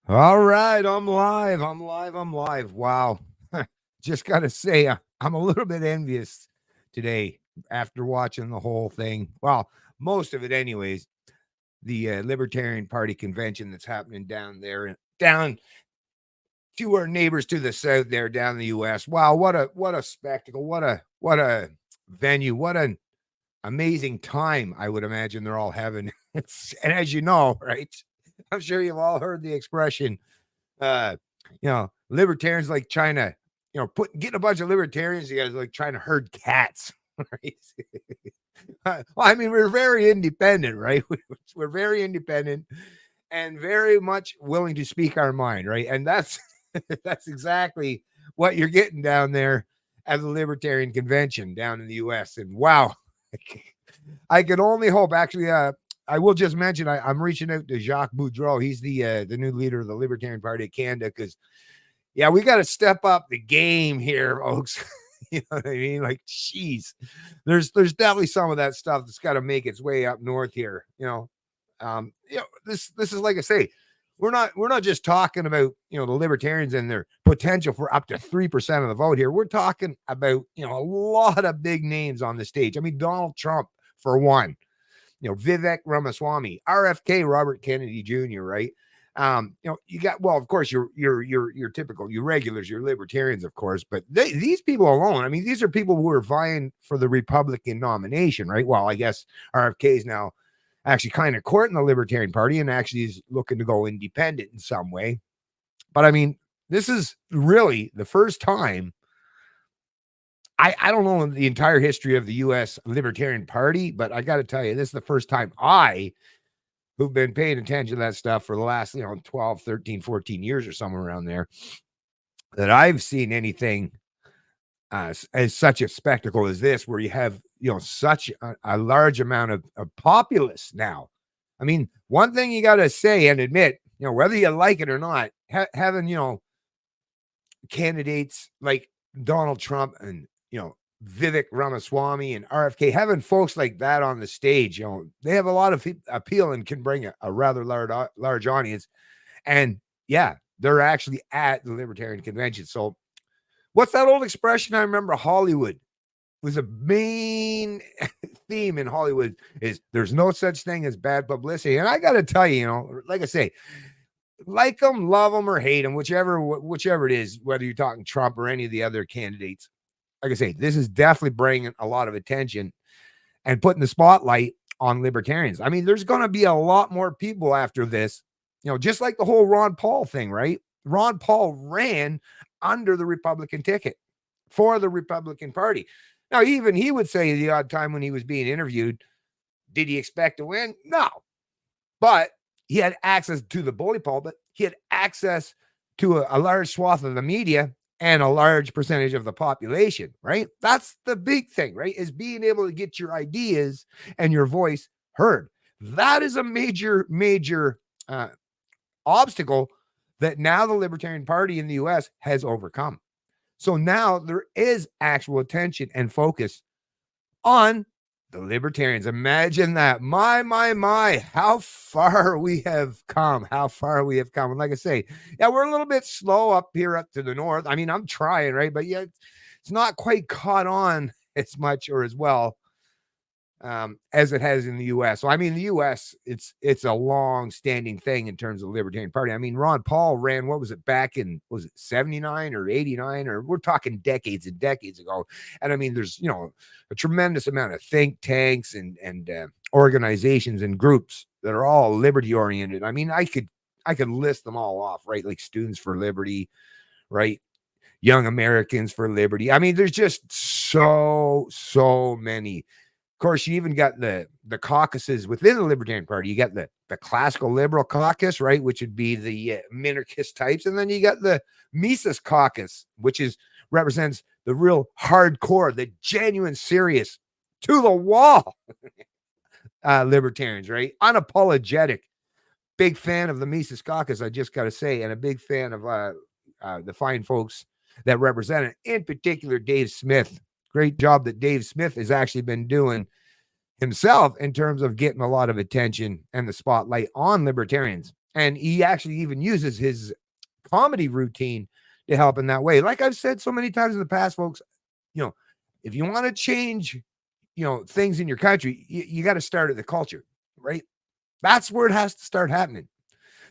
All right, I'm live. I'm live. Wow. Just got to say, I'm a little bit envious today after watching the whole thing. Well, most of it, anyways. The Libertarian Party convention that's happening down there, down to our neighbors to the south there, down in the U.S. Wow, what a spectacle! What a venue! What an amazing time! I would imagine they're all having. And as you know, right? I'm sure you've all heard the expression uh, libertarians like trying to, getting a bunch of libertarians together, like trying to herd cats, right? Well, I mean, we're very independent, right? We're very independent and very much willing to speak our mind, right? And that's that's exactly what you're getting down there at the Libertarian Convention down in the U.S. And wow, I can only hope. Actually, I will just mention I'm reaching out to Jacques Boudreau. He's the new leader of the Libertarian Party of Canada because, yeah, we got to step up the game here, folks. You know what I mean? Like, geez, there's definitely some of that stuff that's got to make its way up north here. This is like I say, we're not just talking about the libertarians and their potential for up to 3% of the vote here. We're talking about a lot of big names on the stage. I mean, Donald Trump for one. Vivek Ramaswamy, RFK, Robert Kennedy Jr., right? You got, well, of course, your typical, your regulars, your libertarians, of course, but these people alone, I mean, these are people who are vying for the Republican nomination, right? Well, I guess RFK is now actually kind of courting the Libertarian Party and actually is looking to go independent in some way. But I mean, this is really the first time. I don't know the entire history of the U.S. Libertarian Party, but I got to tell you, this is the first time who've been paying attention to that stuff for the last, 12, 13, 14 years or somewhere around there, that I've seen anything as such a spectacle as this, where you have, such a large amount of populace now. I mean, one thing you got to say and admit, whether you like it or not, having, candidates like Donald Trump and, Vivek Ramaswamy and RFK, having folks like that on the stage, they have a lot of appeal and can bring a rather large audience. And yeah, they're actually at the Libertarian Convention. So what's that old expression? I remember Hollywood was a main theme in Hollywood is there's no such thing as bad publicity. And I got to tell you, like I say, like them, love them, or hate them, whichever it is, whether you're talking Trump or any of the other candidates. Like I say, this is definitely bringing a lot of attention and putting the spotlight on libertarians. I mean, there's going to be a lot more people after this, just like the whole Ron Paul thing, right? Ron Paul ran under the Republican ticket for the Republican Party. Now, even he would say the odd time when he was being interviewed, did he expect to win? No. But he had access to the bully pulpit. He had access to a large swath of the media and a large percentage of the population, right? That's the big thing, right? Is being able to get your ideas and your voice heard. That is a major obstacle that now the Libertarian Party in the U.S. has overcome. So now there is actual attention and focus on the libertarians. Imagine that. My, how far we have come. And like I say, yeah, we're a little bit slow up here up to the north. I mean, I'm trying, right? But yeah, it's not quite caught on as much or as well as it has in the U.S. So, I mean, the U.S., it's a long-standing thing in terms of the Libertarian Party. I mean, Ron Paul ran, what was it, back in, was it 79 or 89? Or we're talking decades and decades ago. And I mean, there's, a tremendous amount of think tanks and organizations and groups that are all liberty-oriented. I mean, I could list them all off, right? Like Students for Liberty, right? Young Americans for Liberty. I mean, there's just so many. Of course, you even got the caucuses within the Libertarian Party. You got the classical liberal caucus, right, which would be the minarchist types, and then you got the Mises caucus, which represents the real hardcore, the genuine, serious, to the wall libertarians, right? Unapologetic. Big fan of the Mises caucus, I just got to say, and a big fan of the fine folks that represent it, in particular, Dave Smith. Great job that Dave Smith has actually been doing himself in terms of getting a lot of attention and the spotlight on libertarians. And he actually even uses his comedy routine to help in that way. Like I've said so many times in the past, folks, if you want to change, things in your country, you got to start at the culture, right? That's where it has to start happening.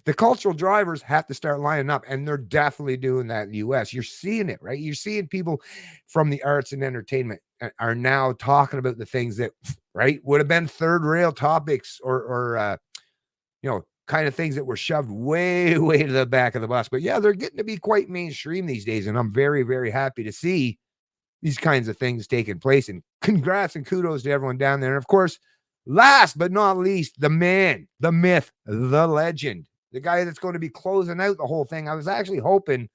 The cultural drivers have to start lining up, and they're definitely doing that in the US. You're seeing it, right? You're seeing people from the arts and entertainment are now talking about the things that, right, would have been third rail topics or kind of things that were shoved way, way to the back of the bus. But yeah, they're getting to be quite mainstream these days, and I'm very, very happy to see these kinds of things taking place. And congrats and kudos to everyone down there. And of course, last but not least, the man, the myth, the legend, the guy that's going to be closing out the whole thing. I was actually hoping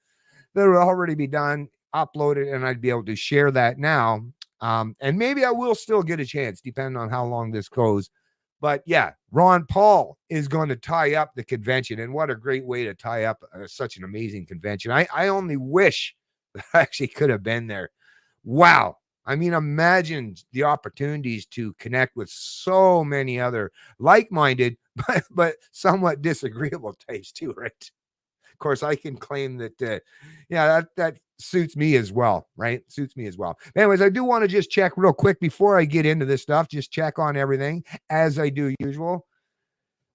that it would already be done, uploaded, and I'd be able to share that now. And maybe I will still get a chance, depending on how long this goes. But yeah, Ron Paul is going to tie up the convention. And what a great way to tie up such an amazing convention. I only wish that I actually could have been there. Wow. I mean, imagine the opportunities to connect with so many other like-minded, but somewhat disagreeable types too, right? Of course, I can claim that, that suits me as well, right? Suits me as well. Anyways, I do want to just check real quick before I get into this stuff, just check on everything as I do usual.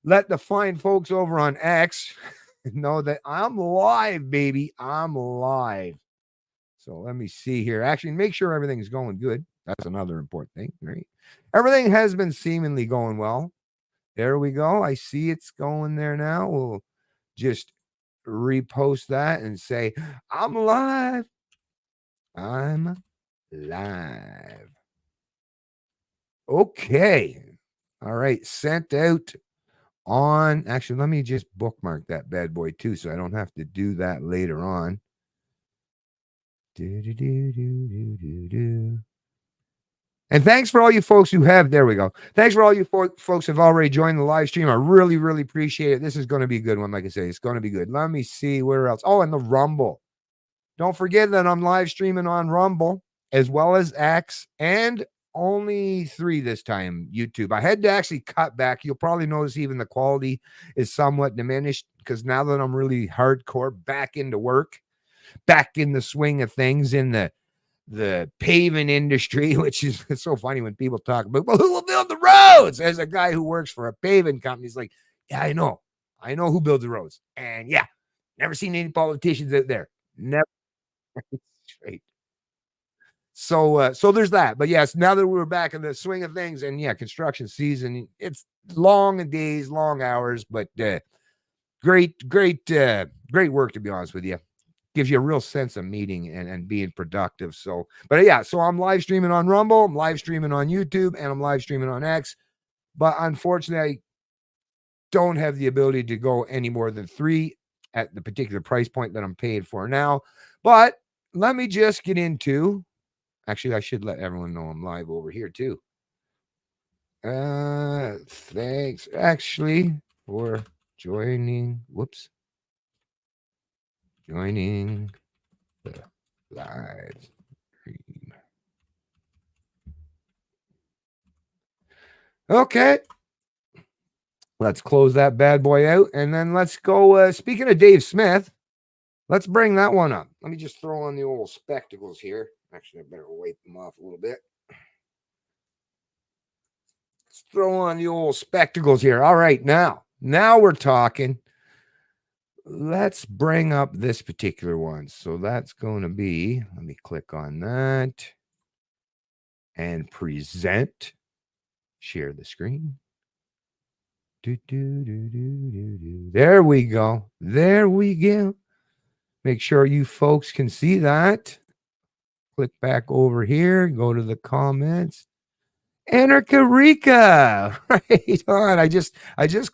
Let the fine folks over on X know that I'm live, baby. I'm live. So let me see here. Actually, make sure everything's going good. That's another important thing, right? Everything has been seemingly going well. There we go. I see it's going there now. We'll just repost that and say, I'm live. I'm live. Okay. All right. Sent out on. Actually, let me just bookmark that bad boy too, so I don't have to do that later on. And thanks for all you folks who have. There we go. Thanks for all you folks who have already joined the live stream. I really, really appreciate it. This is going to be a good one. Like I say, it's going to be good. Let me see where else. Oh, and the Rumble. Don't forget that I'm live streaming on Rumble as well as X and only 3 this time, YouTube. I had to actually cut back. You'll probably notice even the quality is somewhat diminished because now that I'm really hardcore back into work, back in the swing of things in the paving industry, which is it's so funny when people talk about, well, who will build the roads? As a guy who works for a paving company, he's like, yeah, I know who builds the roads. And yeah, never seen any politicians out there. Never. Straight. So there's that. But yes, now that we're back in the swing of things, and yeah, construction season, it's long days, long hours, but great work, to be honest with you. Gives you a real sense of meeting and being productive. So, but yeah, so I'm live streaming on Rumble, I'm live streaming on YouTube, and I'm live streaming on X. But unfortunately, I don't have the ability to go any more than 3 at the particular price point that I'm paying for now. But let me just get into. Actually, I should let everyone know I'm live over here too. Thanks actually for joining. Whoops. Joining the live stream. Okay. Let's close that bad boy out. And then let's go. Speaking of Dave Smith, let's bring that one up. Let me just throw on the old spectacles here. Actually, I better wipe them off a little bit. Let's throw on the old spectacles here. All right, now we're talking. Let's bring up this particular one. So that's going to be, let me click on that and present, share the screen. There we go. There we go. Make sure you folks can see that. Click back over here, go to the comments. Anarcha Rica, right on. I just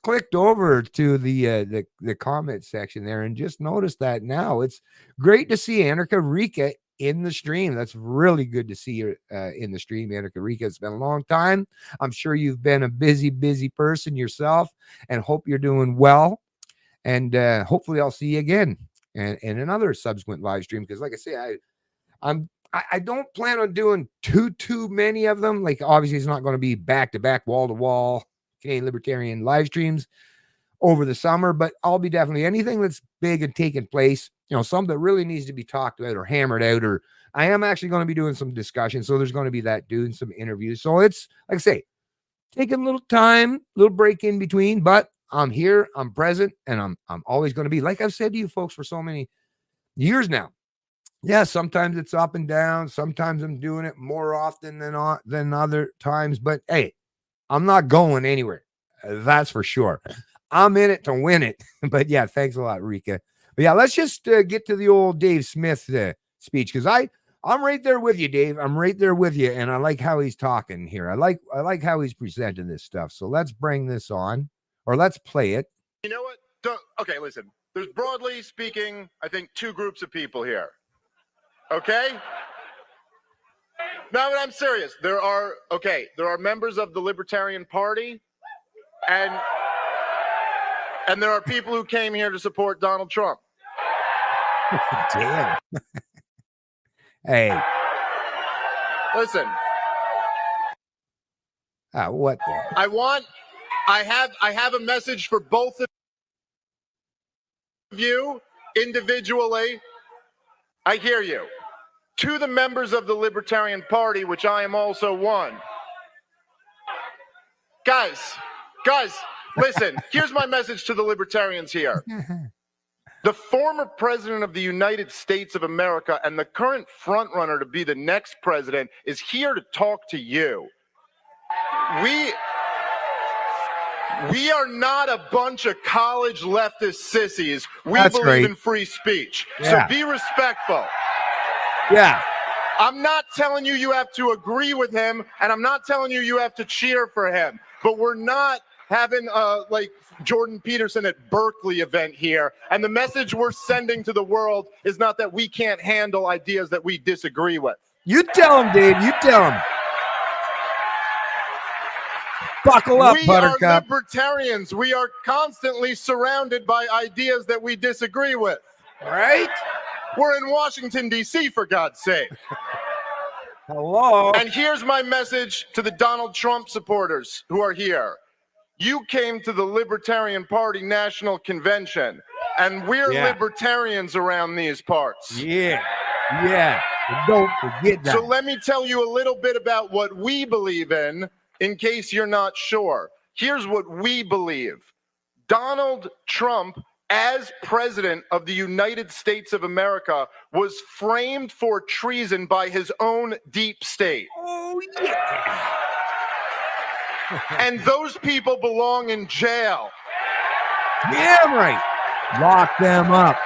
clicked over to the comment section there and just noticed that now. It's great to see Anarcha Rica in the stream. That's really good to see you in the stream, Anarcha Rica. It's been a long time. I'm sure you've been a busy person yourself, and hope you're doing well. And hopefully I'll see you again and in another subsequent live stream, because like I say, I don't plan on doing too many of them. Like, obviously, it's not going to be back-to-back, wall-to-wall Canadian Libertarian live streams over the summer, but I'll be definitely anything that's big and taking place, something that really needs to be talked about or hammered out, or I am actually going to be doing some discussion. So there's going to be that, doing some interviews. So it's, like I say, taking a little time, little break in between, but I'm here, I'm present, and I'm always going to be, like I've said to you folks for so many years now. Yeah, sometimes it's up and down. Sometimes I'm doing it more often than other times. But hey, I'm not going anywhere. That's for sure. I'm in it to win it. But yeah, thanks a lot, Rika. But yeah, let's just get to the old Dave Smith speech, because I'm right there with you, Dave. I'm right there with you, and I like how he's talking here. I like how he's presenting this stuff. So let's bring this on, or let's play it. You know what? Okay, listen. There's, broadly speaking, I think 2 groups of people here. Okay? No, but I'm serious. There are members of the Libertarian Party, and there are people who came here to support Donald Trump. Damn. Hey. Listen. What? I have a message for both of you individually. I hear you. To the members of the Libertarian Party, which I am also one. Guys, listen, here's my message to the Libertarians here. The former president of the United States of America and the current frontrunner to be the next president is here to talk to you. We are not a bunch of college leftist sissies. We believe in free speech. Yeah. So be respectful. Yeah. I'm not telling you have to agree with him, and I'm not telling you have to cheer for him. But we're not having like Jordan Peterson at Berkeley event here. And the message we're sending to the world is not that we can't handle ideas that we disagree with. You tell him, Dave. You tell him. Buckle up, Buttercup. We are libertarians. We are constantly surrounded by ideas that we disagree with. Right? We're in Washington, D.C., for God's sake. Hello. And here's my message to the Donald Trump supporters who are here. You came to the Libertarian Party National Convention, and we're libertarians around these parts. Yeah. Don't forget that. So let me tell you a little bit about what we believe in case you're not sure. Here's what we believe. Donald Trump, as president of the United States of America, was framed for treason by his own deep state. Oh, yeah. And those people belong in jail. Yeah, right. Lock them up.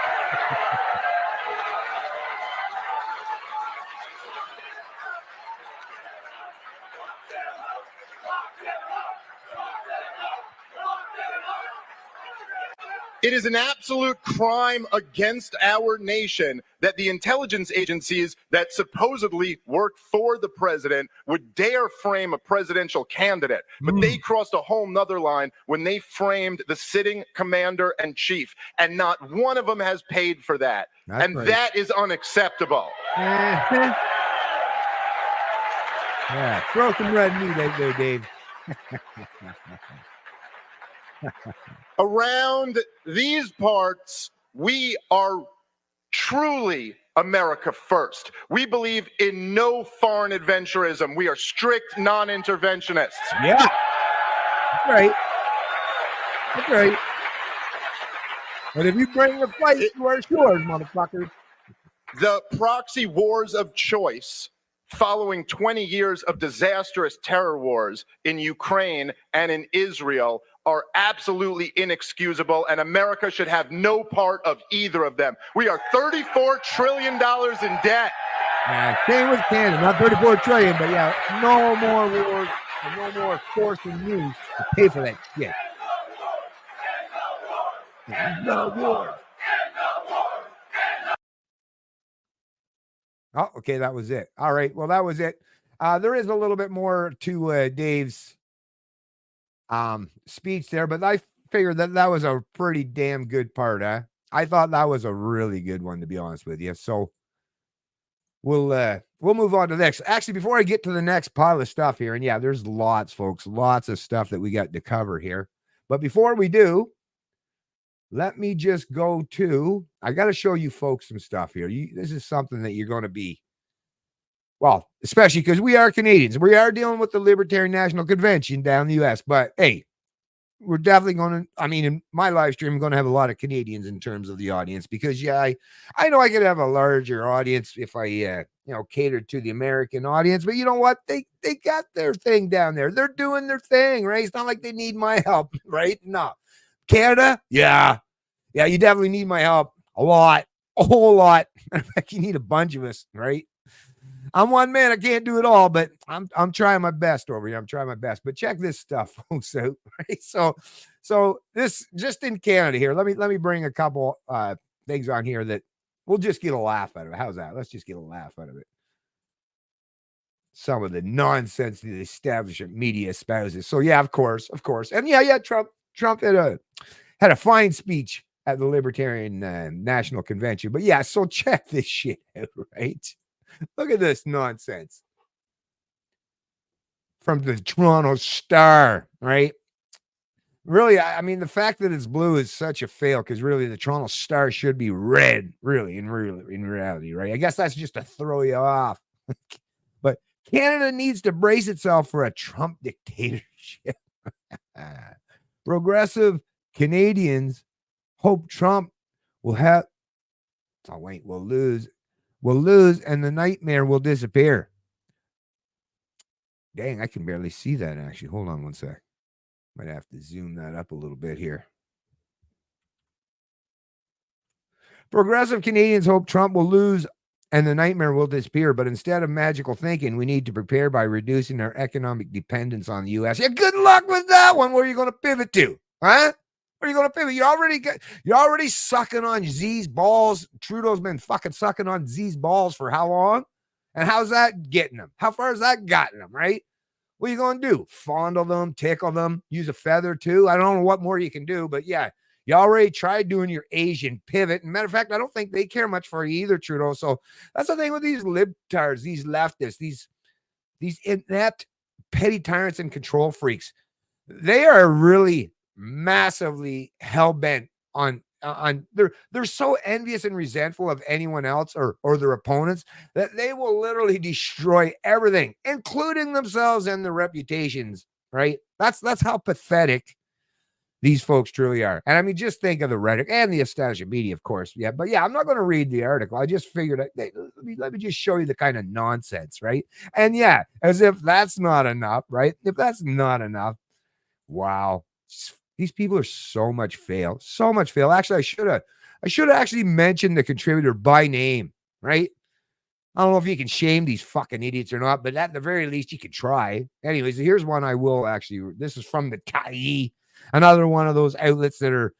It is an absolute crime against our nation that the intelligence agencies that supposedly work for the president would dare frame a presidential candidate. But they crossed a whole nother line when they framed the sitting commander-in-chief, and not one of them has paid for that. That is unacceptable. Yeah, throw some red meat out there, Dave. Around these parts, we are truly America first. We believe in no foreign adventurism. We are strict non-interventionists. Yeah. That's right. That's right. But if you bring the fight to our shores, motherfuckers. The proxy wars of choice following 20 years of disastrous terror wars in Ukraine and in Israel are absolutely inexcusable, and America should have no part of either of them. We are $34 trillion in debt. Same with Canada, not 34 trillion, but yeah, no more wars, no more forcing you to pay for that shit. No war. Oh, okay, that was it. All right, well, that was it. There is a little bit more to Dave's speech there, but I figured that was a pretty damn good part. I thought that was a really good one, to be honest with you. So we'll move on to the next. Actually, before I get to the next pile of stuff here, and yeah, there's lots, folks, lots of stuff that we got to cover here. But before we do, let me just go to, I got to show you folks some stuff here. This is something that you're going to be, well, especially because we are Canadians. We are dealing with the Libertarian National Convention down in the U.S. But hey, we're definitely going to, I mean, in my live stream, I'm going to have a lot of Canadians in terms of the audience because, yeah, I know I could have a larger audience if I, catered to the American audience. But you know what? They got their thing down there. They're doing their thing, right? It's not like they need my help, right? No. Canada? Yeah. Yeah, you definitely need my help. A lot. A whole lot. In fact, you need a bunch of us, right? I'm one man. I can't do it all, but I'm trying my best over here. I'm trying my best. But check this stuff, folks, out. Right? So this just in Canada here. Let me bring a couple things on here that we'll just get a laugh out of it. How's that? Let's just get a laugh out of it. Some of the nonsense the establishment media espouses. So yeah, of course. And yeah, Trump had a fine speech at the Libertarian National Convention. But yeah, so check this shit out, right? Look at this nonsense from the Toronto Star, right? Really, I mean, the fact that it's blue is such a fail because really the Toronto Star should be red, really, in reality, right? I guess that's just to throw you off. But Canada needs to brace itself for a Trump dictatorship. Progressive Canadians hope Trump will lose, and the nightmare will disappear. Dang, I can barely see that, actually. Hold on one sec. Might have to zoom that up a little bit here. Progressive Canadians hope Trump will lose and the nightmare will disappear, but instead of magical thinking, we need to prepare by reducing our economic dependence on the U.S. Yeah, good luck with that one. Where are you going to pivot to? Huh? Where are you going to pivot? You're already sucking on Z's balls. Trudeau's been fucking sucking on Z's balls for how long? And how's that getting them? How far has that gotten them, right? What are you going to do? Fondle them, tickle them, use a feather too? I don't know what more you can do, but yeah, you already tried doing your Asian pivot. And matter of fact, I don't think they care much for you either, Trudeau. So that's the thing with these libtards, these leftists, these inept petty tyrants and control freaks. They are really massively hell-bent on they're so envious and resentful of anyone else or their opponents that they will literally destroy everything, including themselves and their reputations, right? That's how pathetic these folks truly are. And I mean, just think of the rhetoric and the establishment media, of course. Yeah, but yeah, I'm not going to read the article. I just figured let me just show you the kind of nonsense, right? And yeah, as if that's not enough, right? If that's not enough, wow. These people are so much fail. Actually, I should have actually mentioned the contributor by name, right? I don't know if you can shame these fucking idiots or not, but at the very least, you could try. Anyways, here's one I will actually. This is from the Tyee, another one of those outlets that are,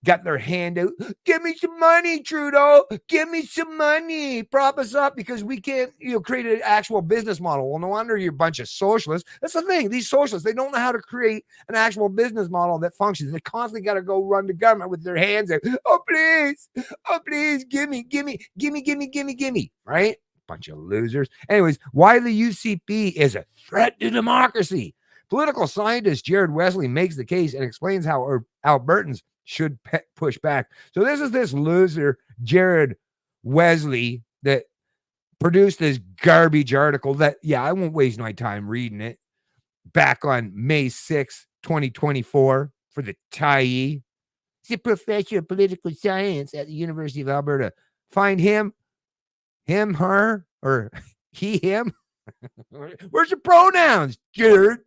got their hand out. Give me some money, Trudeau. Give me some money. Prop us up because we can't, create an actual business model. Well, no wonder you're a bunch of socialists. That's the thing. These socialists, they don't know how to create an actual business model that functions. They constantly got to go run the government with their hands out. Oh, please, give me, right? Bunch of losers. Anyways, why the UCP is a threat to democracy. Political scientist Jared Wesley makes the case and explains how Albertans should push back. So this is this loser, Jared Wesley, that produced this garbage article that, yeah, I won't waste my time reading it, back on May 6, 2024 for the Tyee. He's a professor of political science at the University of Alberta. Find him, her, or he, him. Where's your pronouns, Jared?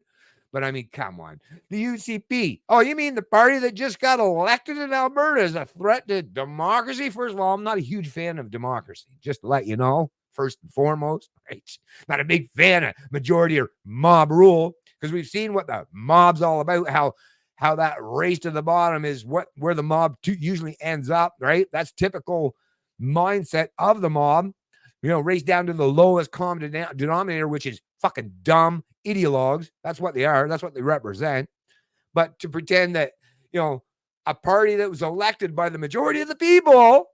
But I mean, come on. The UCP. Oh, you mean the party that just got elected in Alberta is a threat to democracy? First of all, I'm not a huge fan of democracy. Just to let you know, first and foremost, right? Not a big fan of majority or mob rule because we've seen what the mob's all about, how that race to the bottom is where the mob usually ends up, right? That's typical mindset of the mob. Race down to the lowest common denominator, which is fucking dumb ideologues. That's what they are. That's what they represent. But to pretend that, a party that was elected by the majority of the people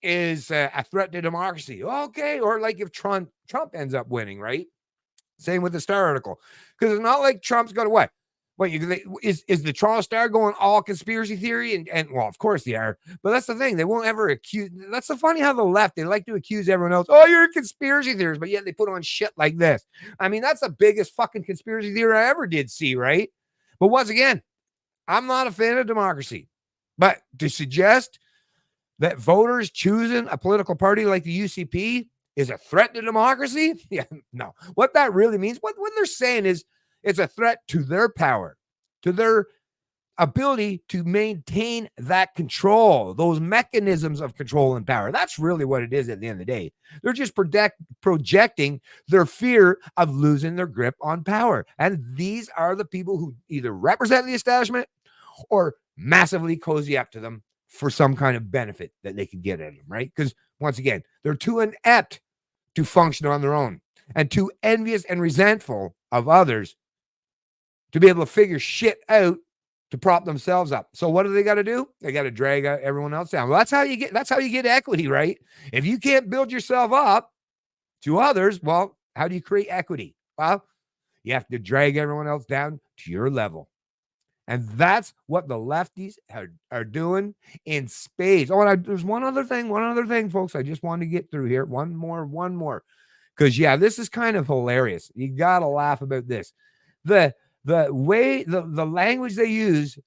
is a threat to democracy. Okay. Or like if Trump ends up winning, right? Same with the Star article. Because it's not like Trump's going to what? What is the Toronto Star going all conspiracy theory? And well, of course they are. But that's the thing. They won't ever accuse. That's the funny how the left, they like to accuse everyone else. Oh, you're a conspiracy theorist. But yet they put on shit like this. I mean, that's the biggest fucking conspiracy theory I ever did see, right? But once again, I'm not a fan of democracy. But to suggest that voters choosing a political party like the UCP is a threat to democracy? Yeah, no. What that really means, what they're saying is, it's a threat to their power, to their ability to maintain that control, those mechanisms of control and power. That's really what it is at the end of the day. They're just projecting their fear of losing their grip on power. And these are the people who either represent the establishment or massively cozy up to them for some kind of benefit that they can get at them, right? Because once again, they're too inept to function on their own and too envious and resentful of others to be able to figure shit out to prop themselves up. So what do they got to do? They got to drag everyone else down. Well, that's how you get equity, right? If you can't build yourself up to others, well, how do you create equity? Well, you have to drag everyone else down to your level. And that's what the lefties are doing in spades. Oh, and there's one other thing, folks. I just wanted to get through here. One more. Because, yeah, this is kind of hilarious. You got to laugh about this. The way, the language they use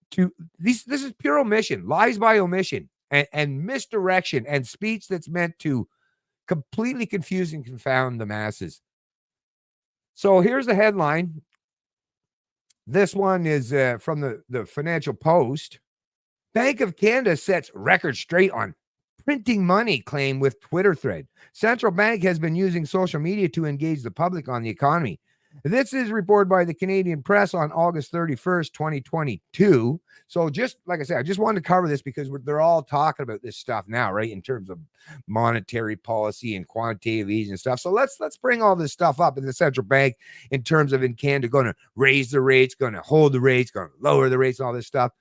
to this is pure omission, lies by omission, and misdirection, and speech that's meant to completely confuse and confound the masses. So here's the headline. This one is from the Financial Post. Bank of Canada sets record straight on printing money claim with Twitter thread. Central Bank has been using social media to engage the public on the economy. This is reported by the Canadian Press on August 31st, 2022. So just like I said, I just wanted to cover this because they're all talking about this stuff now, right? In terms of monetary policy and quantitative easing and stuff. So let's bring all this stuff up in the central bank in terms of in Canada going to raise the rates, going to hold the rates, going to lower the rates, all this stuff.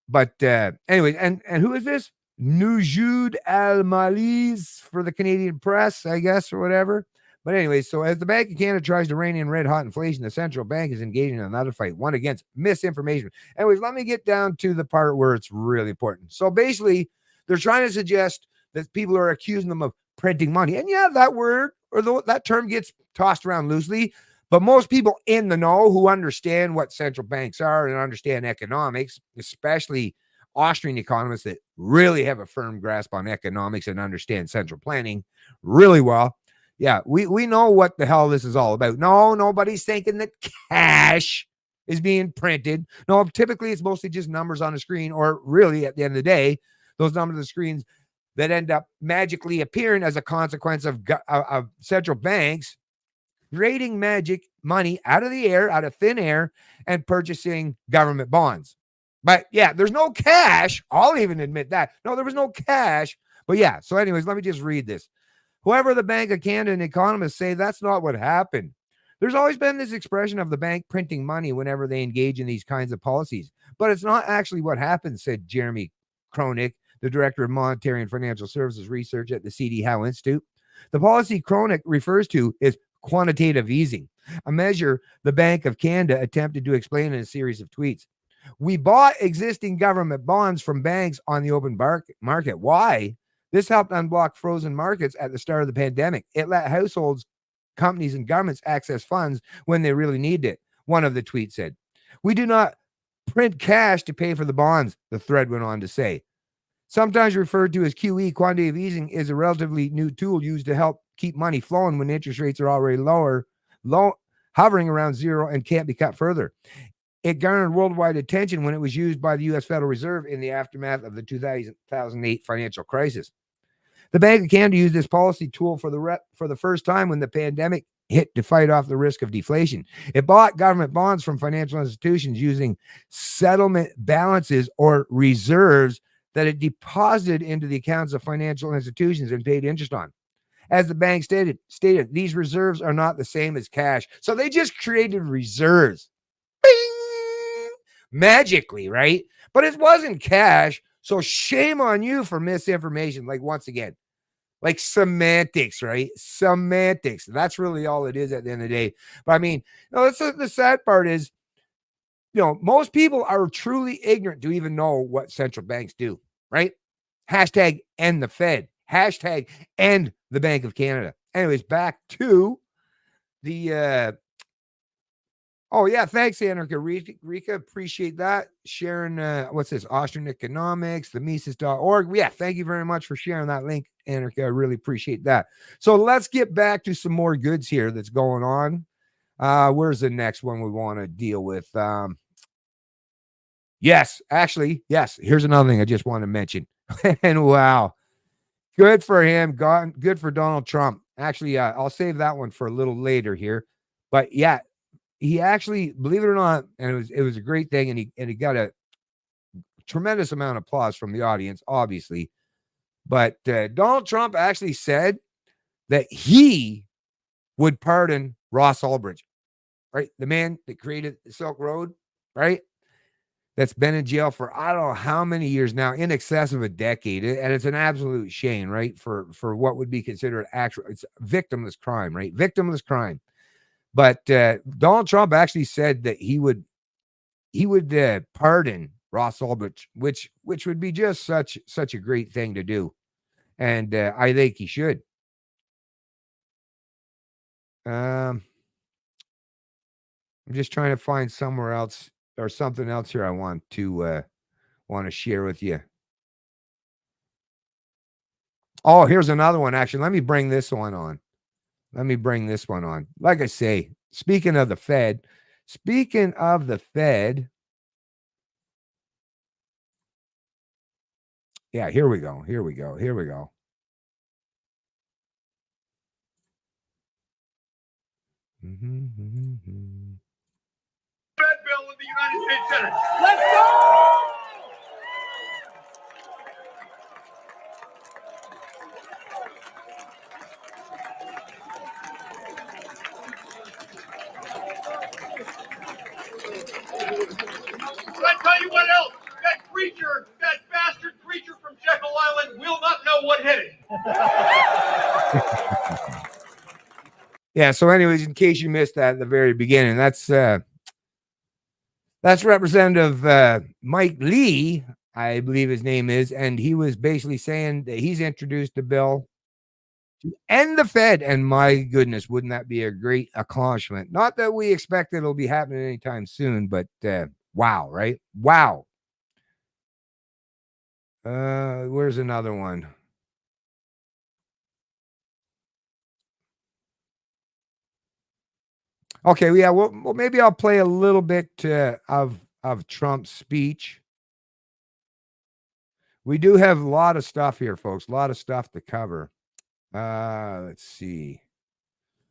But anyways, and who is this? Nujoud Al-Maliz for the Canadian Press, I guess, or whatever. But anyway, so as the Bank of Canada tries to rein in red-hot inflation, the central bank is engaging in another fight, one against misinformation. Anyways, let me get down to the part where it's really important. So basically, they're trying to suggest that people are accusing them of printing money. And yeah, that word or that term gets tossed around loosely, but most people in the know who understand what central banks are and understand economics, especially Austrian economists that really have a firm grasp on economics and understand central planning really well. Yeah, we know what the hell this is all about. No, nobody's thinking that cash is being printed. No, typically it's mostly just numbers on a screen, or really at the end of the day, those numbers on the screens that end up magically appearing as a consequence of central banks creating magic money out of the air, out of thin air, and purchasing government bonds. But yeah, there's no cash. I'll even admit that. No, there was no cash. But yeah, so anyways, let me just read this. However, the Bank of Canada and economists say that's not what happened. There's always been this expression of the bank printing money whenever they engage in these kinds of policies, but it's not actually what happened, said Jeremy Kronik, the director of monetary and financial services research at the C.D. Howe Institute. The policy Kronik refers to is quantitative easing, a measure the Bank of Canada attempted to explain in a series of tweets. We bought existing government bonds from banks on the open market. Why? This helped unblock frozen markets at the start of the pandemic. It let households, companies, and governments access funds when they really needed it, one of the tweets said. We do not print cash to pay for the bonds, the thread went on to say. Sometimes referred to as QE, quantitative easing is a relatively new tool used to help keep money flowing when interest rates are already hovering around zero and can't be cut further. It garnered worldwide attention when it was used by the U.S. Federal Reserve in the aftermath of the 2008 financial crisis. The Bank of Canada used this policy tool for the first time when the pandemic hit to fight off the risk of deflation. It bought government bonds from financial institutions using settlement balances or reserves that it deposited into the accounts of financial institutions and paid interest on. As the bank stated, these reserves are not the same as cash. So they just created reserves. Bing! Magically, right? But it wasn't cash. So shame on you for misinformation. Like, once again, like semantics, right? Semantics. That's really all it is at the end of the day. But I mean, no, the sad part is most people are truly ignorant to even know what central banks do, right? Hashtag end the Fed. Hashtag end the Bank of Canada. Anyways, back to the oh yeah, thanks, Anarcha Rika. Appreciate that. Sharing what's this? Austrian Economics, the Mises.org. Yeah, thank you very much for sharing that link, Anarcha. I really appreciate that. So let's get back to some more goods here that's going on. Where's the next one we want to deal with? Yes, actually, yes. Here's another thing I just want to mention. And wow, good for him. Good for Donald Trump. Actually, I'll save that one for a little later here. But yeah, he actually, believe it or not, and it was a great thing, and he got a tremendous amount of applause from the audience, obviously. But Donald Trump actually said that he would pardon Ross Ulbricht, right? The man that created the Silk Road, right? That's been in jail for I don't know how many years now, in excess of a decade, and it's an absolute shame, right? For what would be considered it's victimless crime, right? Victimless crime. But Donald Trump actually said that he would pardon Ross Ulbricht, which would be just such a great thing to do, and I think he should. I'm just trying to find somewhere else or something else here I want to share with you. Oh, here's another one. Actually, let me bring this one on. Like I say, speaking of the Fed, yeah, here we go. Fed bill with the United States Senate. Let's go! I tell you what else, that bastard creature from Jekyll Island will not know what hit it. Yeah, so anyways, in case you missed that at the very beginning, that's Representative Mike Lee, I believe his name is, and he was basically saying that he's introduced a bill to end the Fed, and my goodness, wouldn't that be a great accomplishment? Not that we expect it'll be happening anytime soon, but wow, right? Wow. Where's another one? Okay, yeah, well, maybe I'll play a little bit of Trump's speech. We do have a lot of stuff here, folks. A lot of stuff to cover. Let's see.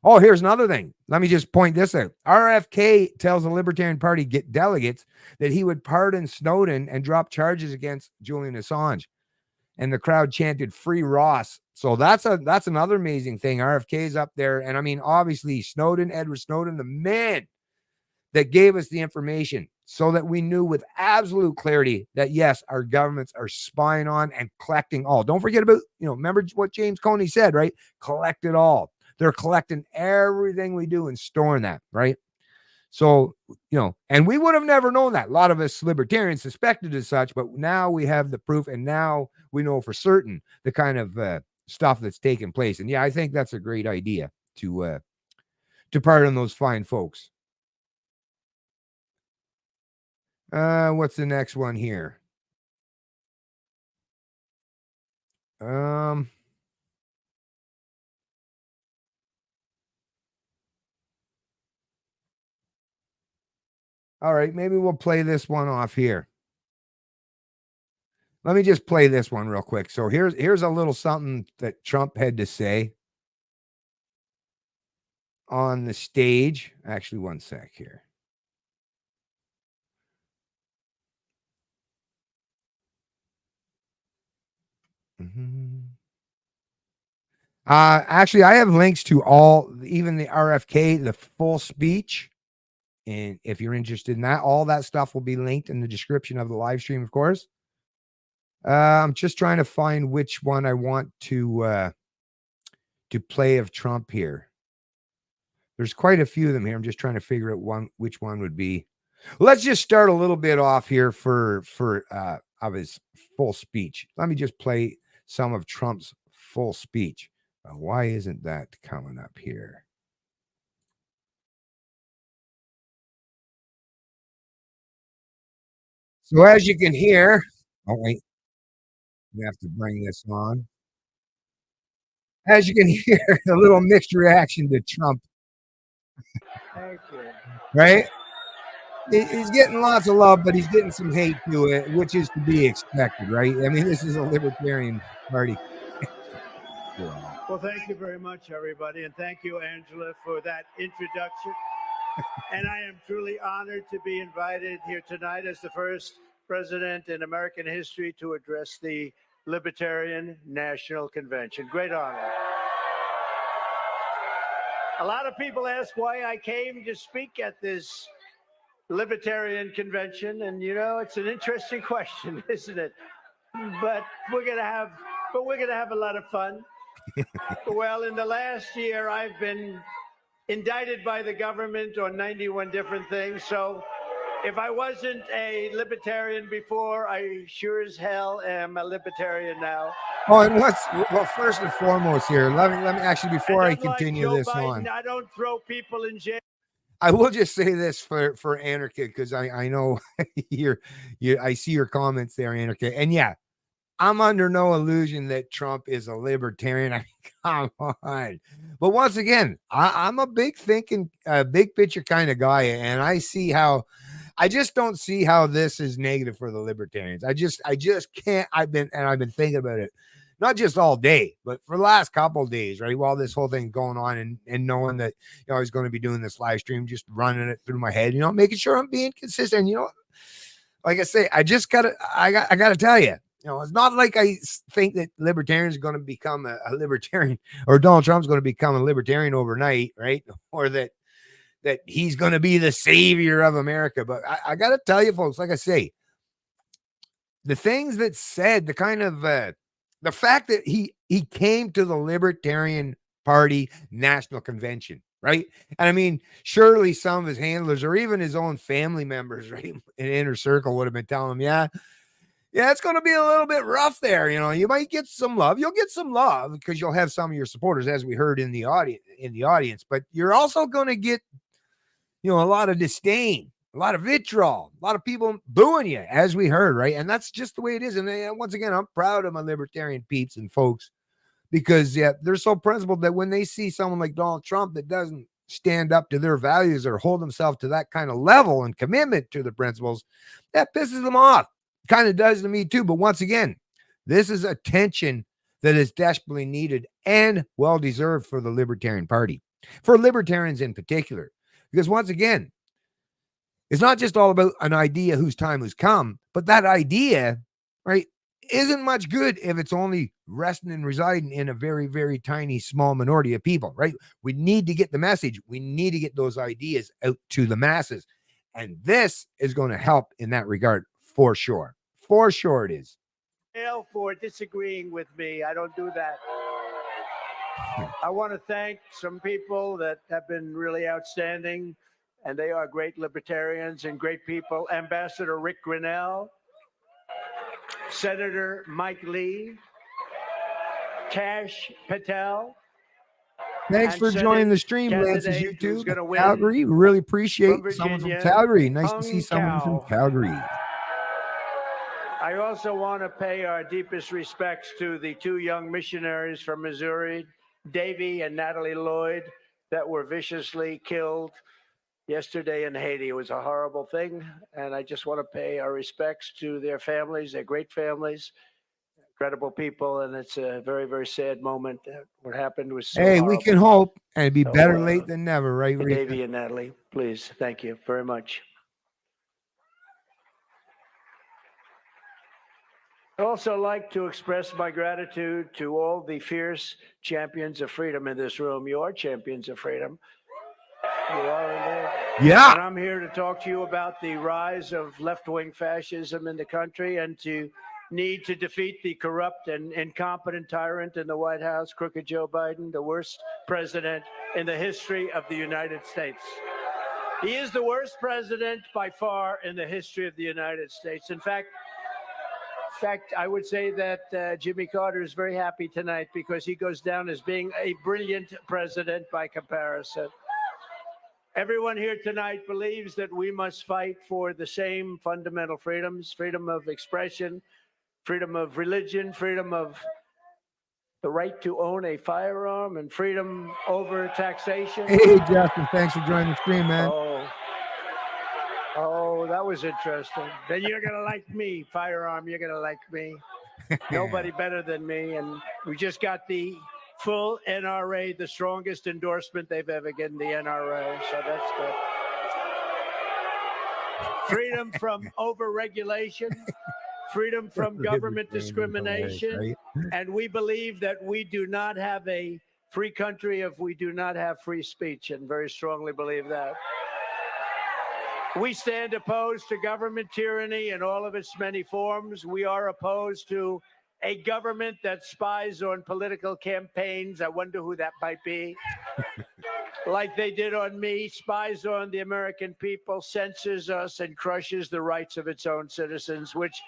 Oh, here's another thing. Let me just point this out. RFK tells the Libertarian Party delegates that he would pardon Snowden and drop charges against Julian Assange. And the crowd chanted "Free Ross." So that's another amazing thing. RFK's up there, and I mean, obviously, Edward Snowden, the man that gave us the information so that we knew with absolute clarity that yes, our governments are spying on and collecting all. Don't forget about, remember what James Coney said, right? Collect it all. They're collecting everything we do and storing that, right? So, and we would have never known that. A lot of us libertarians suspected as such, but now we have the proof, and now we know for certain the kind of stuff that's taking place. And yeah, I think that's a great idea to pardon those fine folks. What's the next one here? All right, maybe we'll play this one off here. Let me just play this one real quick. So here's a little something that Trump had to say on the stage. Actually, one sec here. Actually, I have links to even the RFK, the full speech. And if you're interested in that, all that stuff will be linked in the description of the live stream, of course. I'm just trying to find which one I want to play of Trump here. There's quite a few of them here. I'm just trying to figure out which one would be. Let's just start a little bit off here for of his full speech. Let me just play some of Trump's full speech. Why isn't that coming up here? So as you can hear, oh wait, we have to bring this on. As you can hear, a little mixed reaction to Trump, Thank you. right? He's getting lots of love, but he's getting some hate to it, which is to be expected, right? I mean, this is a libertarian party. Well, thank you very much, everybody. And thank you, Angela, for that introduction. And I am truly honored to be invited here tonight as the first president in American history to address the Libertarian National Convention. Great honor. A lot of people ask why I came to speak at this Libertarian Convention. And, you know, it's an interesting question, isn't it? But we're going to have a lot of fun. Well, in the last year, I've been indicted by the government on 91 different things. So if I wasn't a libertarian before, I sure as hell am a libertarian now. Oh, and well, first and foremost here, let me actually, before I continue Joe this Biden, on, I don't throw people in jail. I will just say this for Anarchy, because I know I see your comments there, Anarchy, and yeah, I'm under no illusion that Trump is a libertarian. I mean, come on. But once again, I'm a big thinking, big picture kind of guy, and I just don't see how this is negative for the libertarians. I just can't. I've been thinking about it, not just all day, but for the last couple of days, right? While this whole thing going on, and knowing that I was going to be doing this live stream, just running it through my head, making sure I'm being consistent. Like I say, I gotta tell you. It's not like I think that libertarians are going to become a libertarian, or Donald Trump's going to become a libertarian overnight, right? Or that he's going to be the savior of America. But I got to tell you, folks, like I say, the things that said, the kind of the fact that he came to the Libertarian Party National Convention, right? And I mean, surely some of his handlers or even his own family members, right, in inner circle would have been telling him, yeah, it's going to be a little bit rough there. You might get some love. You'll get some love because you'll have some of your supporters, as we heard in the audience. But you're also going to get, a lot of disdain, a lot of vitriol, a lot of people booing you, as we heard, right? And that's just the way it is. And once again, I'm proud of my libertarian peeps and folks because they're so principled that when they see someone like Donald Trump that doesn't stand up to their values or hold himself to that kind of level and commitment to the principles, that pisses them off. Kind of does to me too. But once again, this is attention that is desperately needed and well deserved for the Libertarian Party, for libertarians in particular. Because once again, it's not just all about an idea whose time has come, but that idea, right, isn't much good if it's only resting and residing in a very, very tiny, small minority of people, right? We need to get the message. We need to get those ideas out to the masses. And this is going to help in that regard for sure. For sure it is. For disagreeing with me. I don't do that. I want to thank some people that have been really outstanding, and they are great libertarians and great people. Ambassador Rick Grinnell, Senator Mike Lee, Kash Patel. Thanks for joining the stream, Lance's YouTube. Calgary, we really appreciate someone from Calgary. Nice to see someone from Calgary. I also want to pay our deepest respects to the two young missionaries from Missouri, Davy and Natalie Lloyd, that were viciously killed yesterday in Haiti. It was a horrible thing, and I just want to pay our respects to their families. They're great families, incredible people, and it's a very, very sad moment. What happened was so horrible. We can hope, and it'd be better late than never, right? Davy and Natalie, please, thank you very much. I'd also like to express my gratitude to all the fierce champions of freedom in this room. You are champions of freedom. You are indeed. Yeah. And I'm here to talk to you about the rise of left-wing fascism in the country and to need to defeat the corrupt and incompetent tyrant in the White House, crooked Joe Biden, the worst president in the history of the United States. He is the worst president by far in the history of the United States. In fact, I would say that Jimmy Carter is very happy tonight because he goes down as being a brilliant president by comparison. Everyone here tonight believes that we must fight for the same fundamental freedoms: freedom of expression, freedom of religion, freedom of the right to own a firearm, and freedom over taxation. Hey, Justin, thanks for joining the stream, man. Oh, that was interesting. Then you're going to like me, firearm. You're going to like me. Nobody better than me. And we just got the full NRA, the strongest endorsement they've ever given the NRA. So that's good. Freedom from overregulation, freedom from government discrimination. And we believe that we do not have a free country if we do not have free speech, and very strongly believe that. We stand opposed to government tyranny in all of its many forms. We are opposed to a government that spies on political campaigns. I wonder who that might be. Like they did on me, spies on the American people, censors us, and crushes the rights of its own citizens, which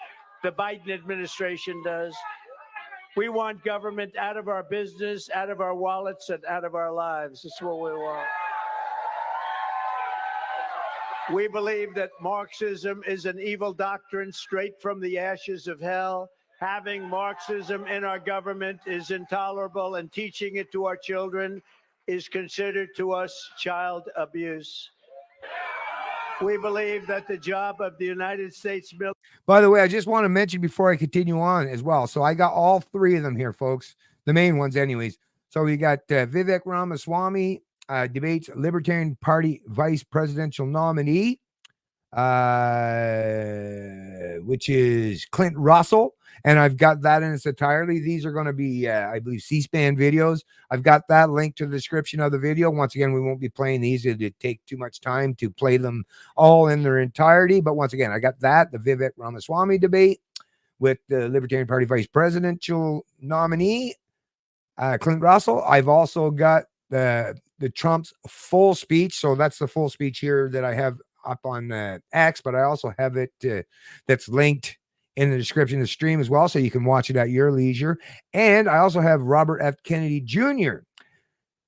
the Biden administration does. We want government out of our business, out of our wallets, and out of our lives. That's what we want. We believe that Marxism is an evil doctrine straight from the ashes of hell. Having Marxism in our government is intolerable, and teaching it to our children is considered to us child abuse. We believe that the job of the United States military. By the way, I just want to mention before I continue on as well. So I got all three of them here, folks. The main ones, anyways. So we got Vivek Ramaswamy debates Libertarian Party vice presidential nominee, which is Clint Russell. And I've got that in its entirety. These are going to be, I believe, C-SPAN videos. I've got that linked to the description of the video. Once again, we won't be playing these. It'd take too much time to play them all in their entirety. But once again, I got that, the Vivek Ramaswamy debate with the Libertarian Party vice presidential nominee, Clint Russell. I've also got the Trump's full speech. So that's the full speech here that I have up on X, but I also have it that's linked in the description of the stream as well, so you can watch it at your leisure. And I also have Robert F. Kennedy Jr.,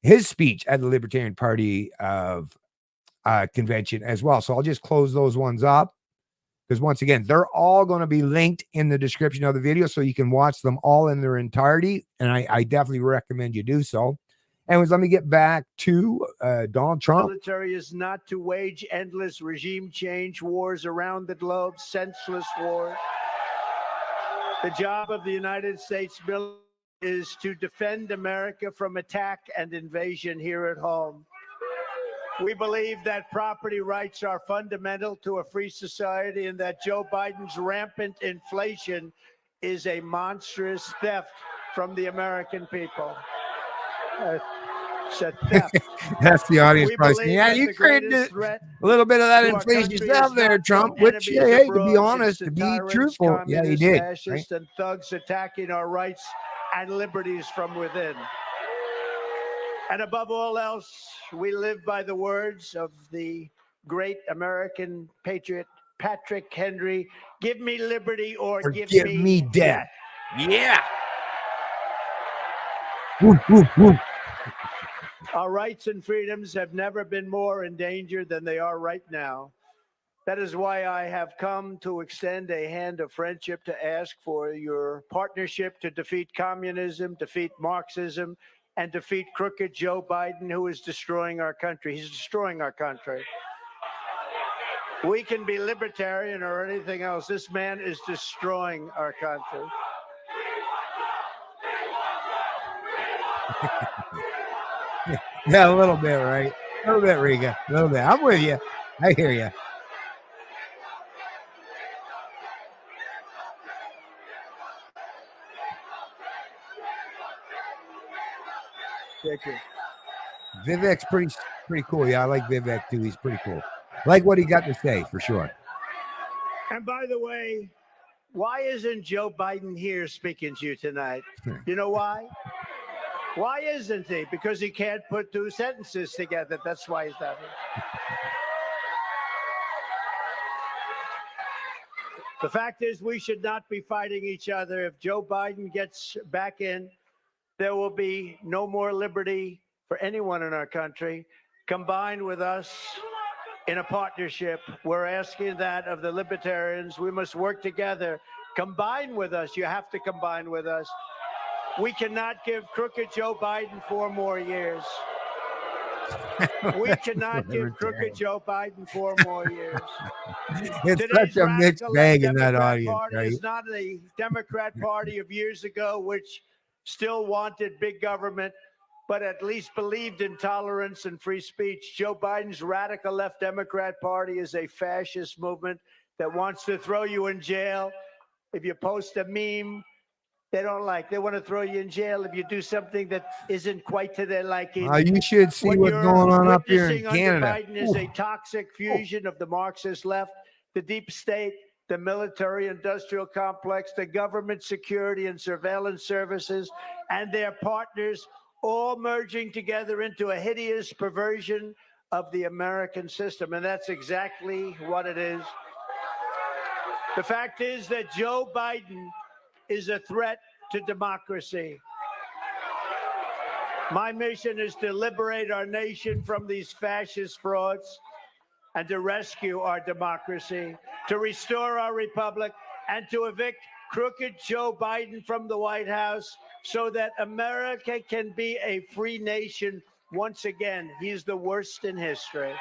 his speech at the Libertarian Party of convention as well. So I'll just close those ones up, because once again, they're all going to be linked in the description of the video, so you can watch them all in their entirety. And I definitely recommend you do so. Anyways, let me get back to Donald Trump. The military is not to wage endless regime change wars around the globe, senseless wars. The job of the United States military is to defend America from attack and invasion here at home. We believe that property rights are fundamental to a free society, and that Joe Biden's rampant inflation is a monstrous theft from the American people. It's a theft. That's the audience probably saying, yeah, you created a little bit of that inflation yourself there, Trump, which, hey, to be honest, to be truthful, yeah, he did. Fascists and thugs attacking our rights and liberties from within. And above all else, we live by the words of the great American patriot, Patrick Henry: give me liberty or give me death. Yeah. Woo, woo, woo. Our rights and freedoms have never been more in danger than they are right now. That is why I have come to extend a hand of friendship to ask for your partnership to defeat communism, defeat Marxism, and defeat crooked Joe Biden, who is destroying our country. He's destroying our country. We can be libertarian or anything else. This man is destroying our country. Yeah, a little bit, right? A little bit, Riga. A little bit. I'm with you. I hear you. Thank you. Vivek's pretty cool. Yeah, I like Vivek too. He's pretty cool. Like what he got to say, for sure. And by the way, why isn't Joe Biden here speaking to you tonight? You know why? Why isn't he? Because he can't put two sentences together. That's why he's not here. The fact is, we should not be fighting each other. If Joe Biden gets back in, there will be no more liberty for anyone in our country. Combine with us in a partnership. We're asking that of the Libertarians. We must work together. Combine with us. You have to combine with us. We cannot give crooked Joe Biden 4 more years. We cannot give crooked Joe Biden 4 more years. It's Today's such a mixed radical bag left in that Democrat audience, Party right? is not the Democrat Party of years ago, which still wanted big government, but at least believed in tolerance and free speech. Joe Biden's radical left Democrat Party is a fascist movement that wants to throw you in jail. If you post a meme they don't like, they want to throw you in jail if you do something that isn't quite to their liking. You should see What what's you're going on up here in witnessing under Canada. Biden is a toxic fusion of the Marxist left, the deep state, the military-industrial complex, the government security and surveillance services, and their partners, all merging together into a hideous perversion of the American system. And that's exactly what it is. The fact is that Joe Biden is a threat to democracy. My mission is to liberate our nation from these fascist frauds and to rescue our democracy, to restore our republic, and to evict crooked Joe Biden from the White House so that America can be a free nation once again. He's the worst in history.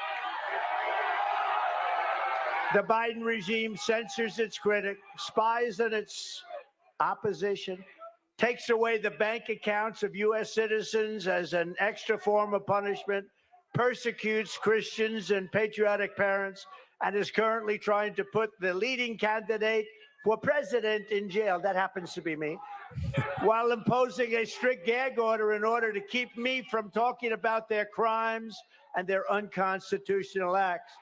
The Biden regime censors its critics, spies on its opposition, takes away the bank accounts of U.S. citizens as an extra form of punishment, persecutes Christians and patriotic parents, and is currently trying to put the leading candidate for president in jail. That happens to be me. While imposing a strict gag order in order to keep me from talking about their crimes and their unconstitutional acts.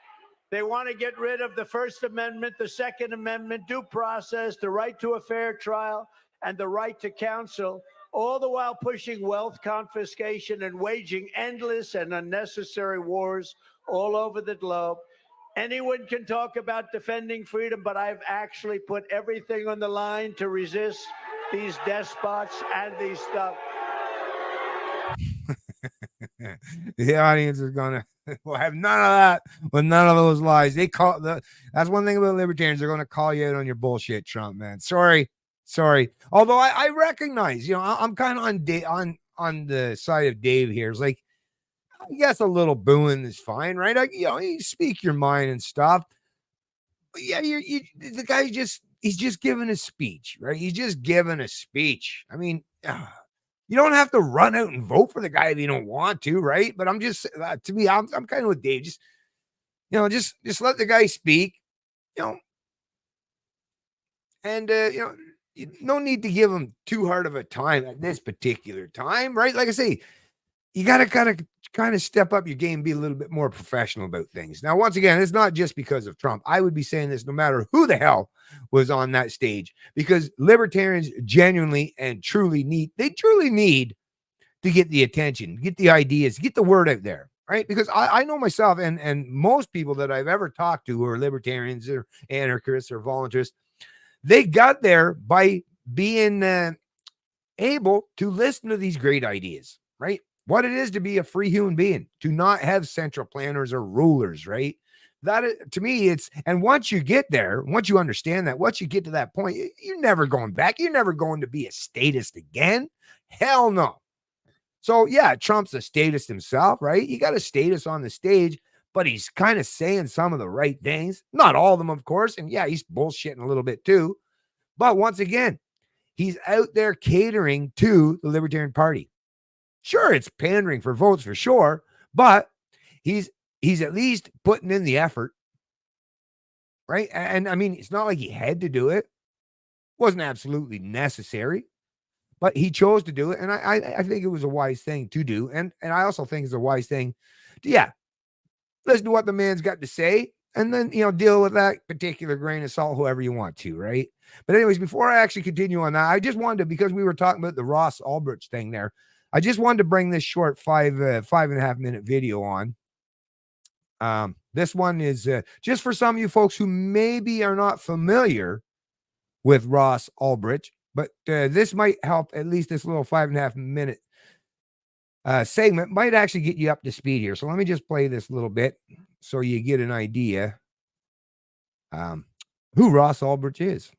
They want to get rid of the First Amendment, the Second Amendment, due process, the right to a fair trial, and the right to counsel, all the while pushing wealth confiscation and waging endless and unnecessary wars all over the globe. Anyone can talk about defending freedom, but I've actually put everything on the line to resist these despots and these stuff. The audience is gonna will have none of that with none of those lies. That's one thing about libertarians, they're gonna call you out on your bullshit, Trump, man. Sorry. Although I recognize, I'm kind of on the side of Dave here. It's like, I guess a little booing is fine, right? You speak your mind and stuff. But yeah, the guy he's just giving a speech, right? He's just giving a speech. I mean, you don't have to run out and vote for the guy if you don't want to, right? But I'm just, to me, I'm kind of with Dave. Just let the guy speak, and no need to give him too hard of a time at this particular time, right? Like I say, you got to kind of step up your game, be a little bit more professional about things. Now, once again, it's not just because of Trump. I would be saying this no matter who the hell was on that stage, because libertarians genuinely and truly need to get the attention, get the ideas, get the word out there, right? Because I know myself and most people that I've ever talked to who are libertarians or anarchists or voluntarists, they got there by being able to listen to these great ideas, right? What it is to be a free human being, to not have central planners or rulers, right? That is, to me, and once you get there, once you understand that, once you get to that point, you're never going back. You're never going to be a statist again. Hell no. So yeah, Trump's a statist himself, right? You got a statist on the stage, but he's kind of saying some of the right things. Not all of them, of course. And yeah, he's bullshitting a little bit too. But once again, he's out there catering to the Libertarian Party. Sure, it's pandering for votes for sure, but he's at least putting in the effort, right? And I mean, it's not like he had to do it. It wasn't absolutely necessary, but he chose to do it. And I think it was a wise thing to do. And I also think it's a wise thing to, listen to what the man's got to say and then, deal with that particular grain of salt, whoever you want to, right? But anyways, before I actually continue on that, I just wanted to, because we were talking about the Ross Ulbricht thing there, I just wanted to bring this short 5.5 minute video on. This one is just for some of you folks who maybe are not familiar with Ross Ulbricht. But this might help, at least this little 5.5 minute segment might actually get you up to speed here. So let me just play this a little bit so you get an idea who Ross Ulbricht is.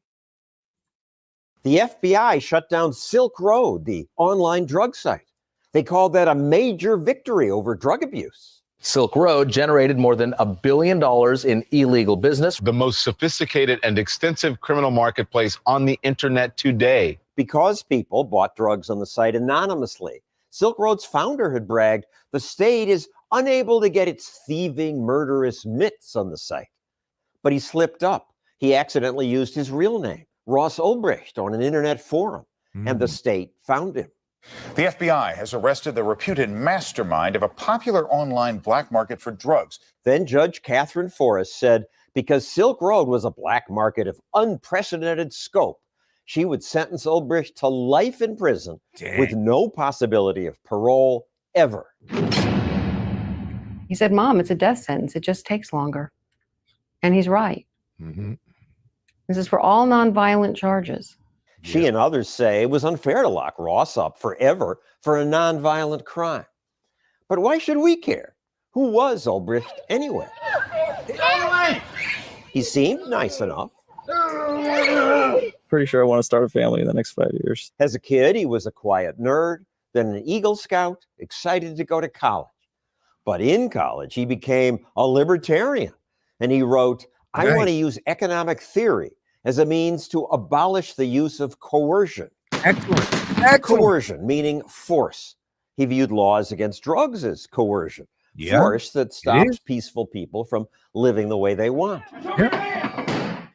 The FBI shut down Silk Road, the online drug site. They called that a major victory over drug abuse. Silk Road generated more than $1 billion in illegal business. The most sophisticated and extensive criminal marketplace on the internet today. Because people bought drugs on the site anonymously, Silk Road's founder had bragged the state is unable to get its thieving, murderous mitts on the site. But he slipped up. He accidentally used his real name, Ross Ulbricht, on an internet forum, and the state found him. The FBI has arrested the reputed mastermind of a popular online black market for drugs. Then Judge Catherine Forrest said because Silk Road was a black market of unprecedented scope, she would sentence Ulbricht to life in prison with no possibility of parole ever. He said, Mom, it's a death sentence. It just takes longer. And he's right. This is for all nonviolent charges. She and others say it was unfair to lock Ross up forever for a nonviolent crime. But why should we care? Who was Ulbricht anyway? He seemed nice enough. Pretty sure I want to start a family in the next 5 years. As a kid, he was a quiet nerd, then an Eagle Scout, excited to go to college. But in college, he became a libertarian. And he wrote, I want to use economic theory as a means to abolish the use of coercion. Excellent. Coercion, meaning force. He viewed laws against drugs as coercion. Force that stops peaceful people from living the way they want.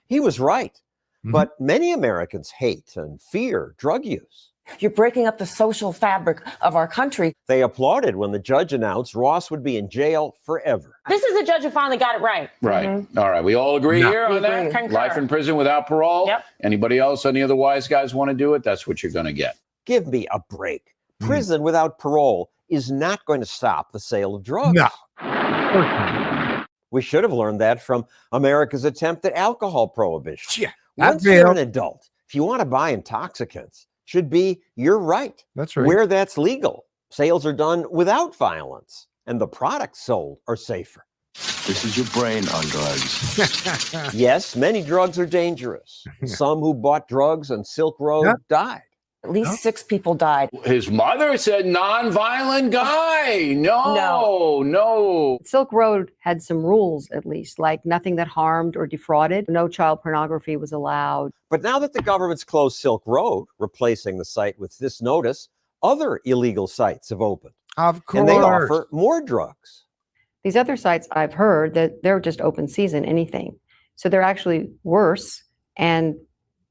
He was right. But many Americans hate and fear drug use. You're breaking up the social fabric of our country. They applauded when the judge announced Ross would be in jail forever. This is a judge who finally got it right. Right. All right. We all agree here on that? Concur. Life in prison without parole? Yep. Anybody else, any of the wise guys want to do it? That's what you're going to get. Give me a break. Prison without parole is not going to stop the sale of drugs. No. We should have learned that from America's attempt at alcohol prohibition. Yeah. Once you're an adult, if you want to buy intoxicants, should be your right. That's right. Where that's legal, sales are done without violence, and the products sold are safer. This is your brain on drugs. Yes, many drugs are dangerous. Some who bought drugs on Silk Road died. At least 6 people died. His mother said non-violent guy. No. Silk Road had some rules, at least, like nothing that harmed or defrauded. No child pornography was allowed. But now that the government's closed Silk Road, replacing the site with this notice, other illegal sites have opened. Of course. And they offer more drugs. These other sites, I've heard that they're just open season, anything. So they're actually worse and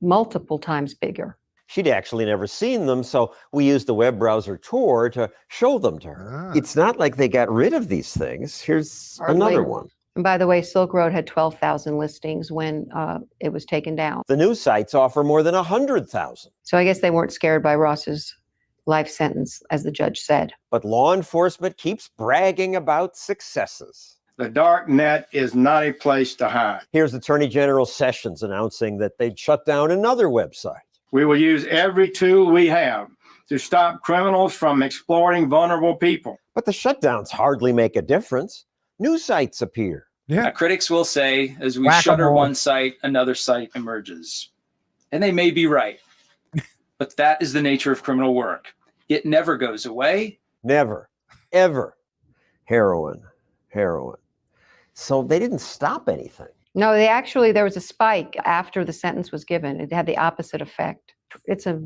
multiple times bigger. She'd actually never seen them, so we used the web browser Tor to show them to her. It's not like they got rid of these things. Here's another one. And by the way, Silk Road had 12,000 listings when it was taken down. The new sites offer more than 100,000. So I guess they weren't scared by Ross's life sentence, as the judge said. But law enforcement keeps bragging about successes. The dark net is not a place to hide. Here's Attorney General Sessions announcing that they'd shut down another website. We will use every tool we have to stop criminals from exploiting vulnerable people. But the shutdowns hardly make a difference. New sites appear. Now, critics will say, as we shutter one site, another site emerges. And they may be right. But that is the nature of criminal work. It never goes away. Never, ever. Heroin. So they didn't stop anything. No, there was a spike after the sentence was given. It had the opposite effect. It's a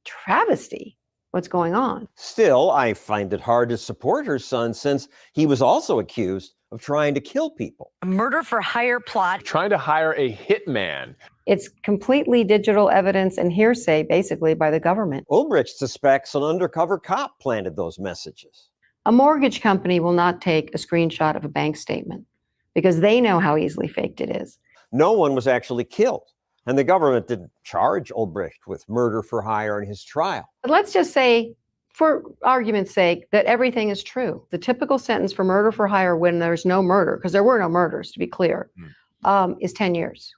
travesty what's going on. Still, I find it hard to support her son since he was also accused of trying to kill people. A murder for hire plot. Trying to hire a hitman. It's completely digital evidence and hearsay, basically, by the government. Ulbricht suspects an undercover cop planted those messages. A mortgage company will not take a screenshot of a bank statement because they know how easily faked it is. No one was actually killed, and the government didn't charge Ulbricht with murder for hire in his trial. But let's just say, for argument's sake, that everything is true. The typical sentence for murder for hire when there's no murder, because there were no murders, to be clear, is 10 years.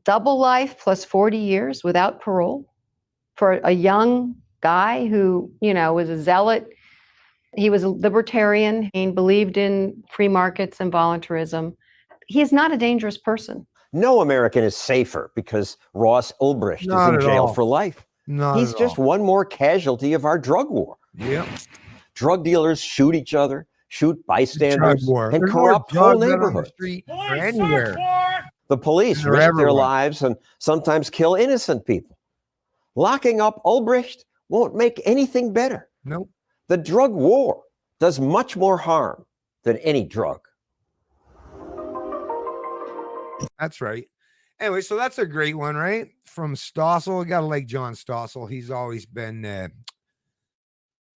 double life plus 40 years without parole for a young guy who, was a zealot. He was a libertarian. He believed in free markets and voluntarism. He is not a dangerous person. No American is safer because Ross Ulbricht is Not in at jail all. for life. Not He's at just all. one more casualty of our drug war. Yep. Drug dealers shoot each other, shoot Drug bystanders, war. and There's more corrupt whole drugs out on the neighborhoods. street or anywhere. The police They're risk their everywhere. lives and sometimes kill innocent people. Locking up Ulbricht won't make anything better. Nope. The drug war does much more harm than any drug. That's right. Anyway, so that's a great one, right? From Stossel. I gotta like John Stossel. He's always been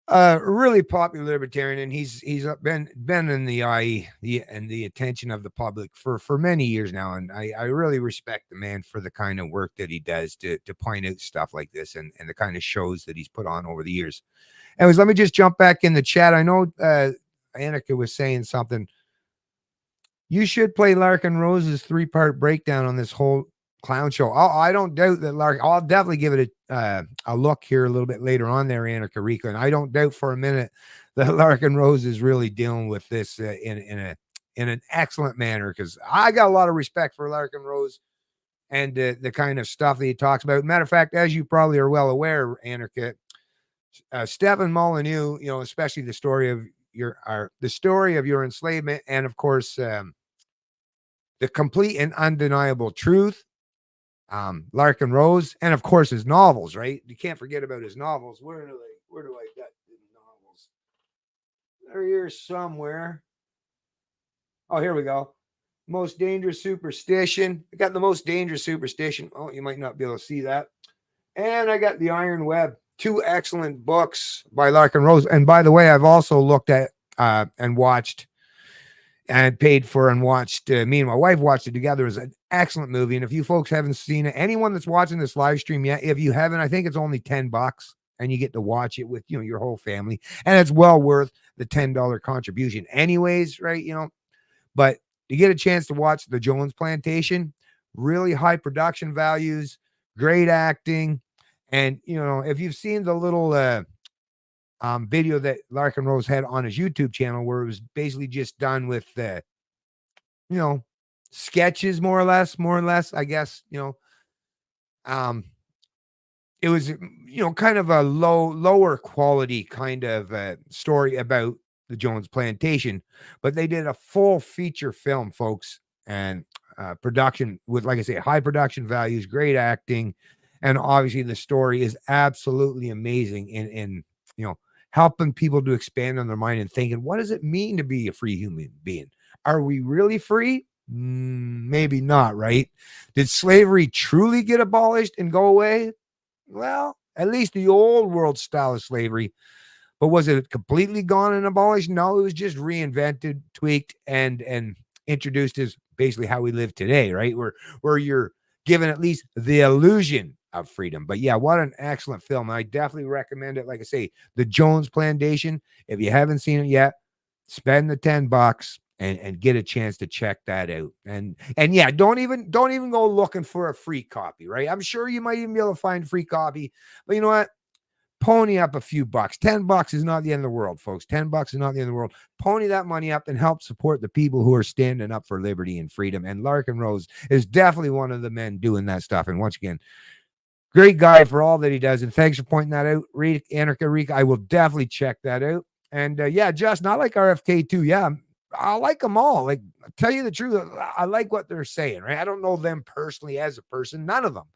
a really popular libertarian, and he's been in the eye and the attention of the public for many years now. And I really respect the man for the kind of work that he does to point out stuff like this and the kind of shows that he's put on over the years. Anyways, let me just jump back in the chat. I know Annika was saying something. You should play Larkin Rose's 3-part breakdown on this whole clown show. I don't doubt that I'll definitely give it a look here a little bit later on there, Annika Rika. And I don't doubt for a minute that Larkin Rose is really dealing with this in an excellent manner, because I got a lot of respect for Larkin Rose and the kind of stuff that he talks about. Matter of fact, as you probably are well aware, Annika, Stephen Molyneux, especially the story of your enslavement, and of course the complete and undeniable truth, Larkin Rose, and of course his novels, right? You can't forget about his novels. Where do I get the novels? They're here somewhere. Oh, here we go. Most Dangerous Superstition. I got the Most Dangerous Superstition. Oh, you might not be able to see that. And I got The Iron Web. 2 excellent books by Larkin Rose. And by the way, I've also looked at and watched and paid for and watched, me and my wife watched it together. It's an excellent movie. And if you folks haven't seen it, anyone that's watching this live stream yet, if you haven't, I think it's only $10 and you get to watch it with, your whole family. And it's well worth the $10 contribution anyways, right? But to get a chance to watch The Jones Plantation, really high production values, great acting. And, if you've seen the little video that Larkin Rose had on his YouTube channel, where it was basically just done with, sketches, more or less, I guess, it was, kind of a lower quality kind of story about the Jones Plantation, but they did a full feature film, folks, and production with, like I say, high production values, great acting. And obviously the story is absolutely amazing in helping people to expand on their mind and thinking, what does it mean to be a free human being? Are we really free? Maybe not, right? Did slavery truly get abolished and go away? Well, at least the old world style of slavery. But was it completely gone and abolished? No, it was just reinvented, tweaked, and introduced as basically how we live today, right? Where you're given at least the illusion of freedom. But yeah, what an excellent film. I definitely recommend it. Like I say, The Jones Plantation. If you haven't seen it yet, spend the $10 and get a chance to check that out. And yeah, don't even go looking for a free copy, right? I'm sure you might even be able to find a free copy, but you know what? Pony up a few bucks. $10 is not the end of the world, folks. $10 is not the end of the world. Pony that money up and help support the people who are standing up for liberty and freedom. And Larkin Rose is definitely one of the men doing that stuff. And once again, great guy for all that he does. And thanks for pointing that out, Annika Rika. I will definitely check that out. And yeah, Justin, I like RFK too. Yeah, I like them all. Like, I'll tell you the truth, I like what they're saying, right? I don't know them personally as a person, none of them,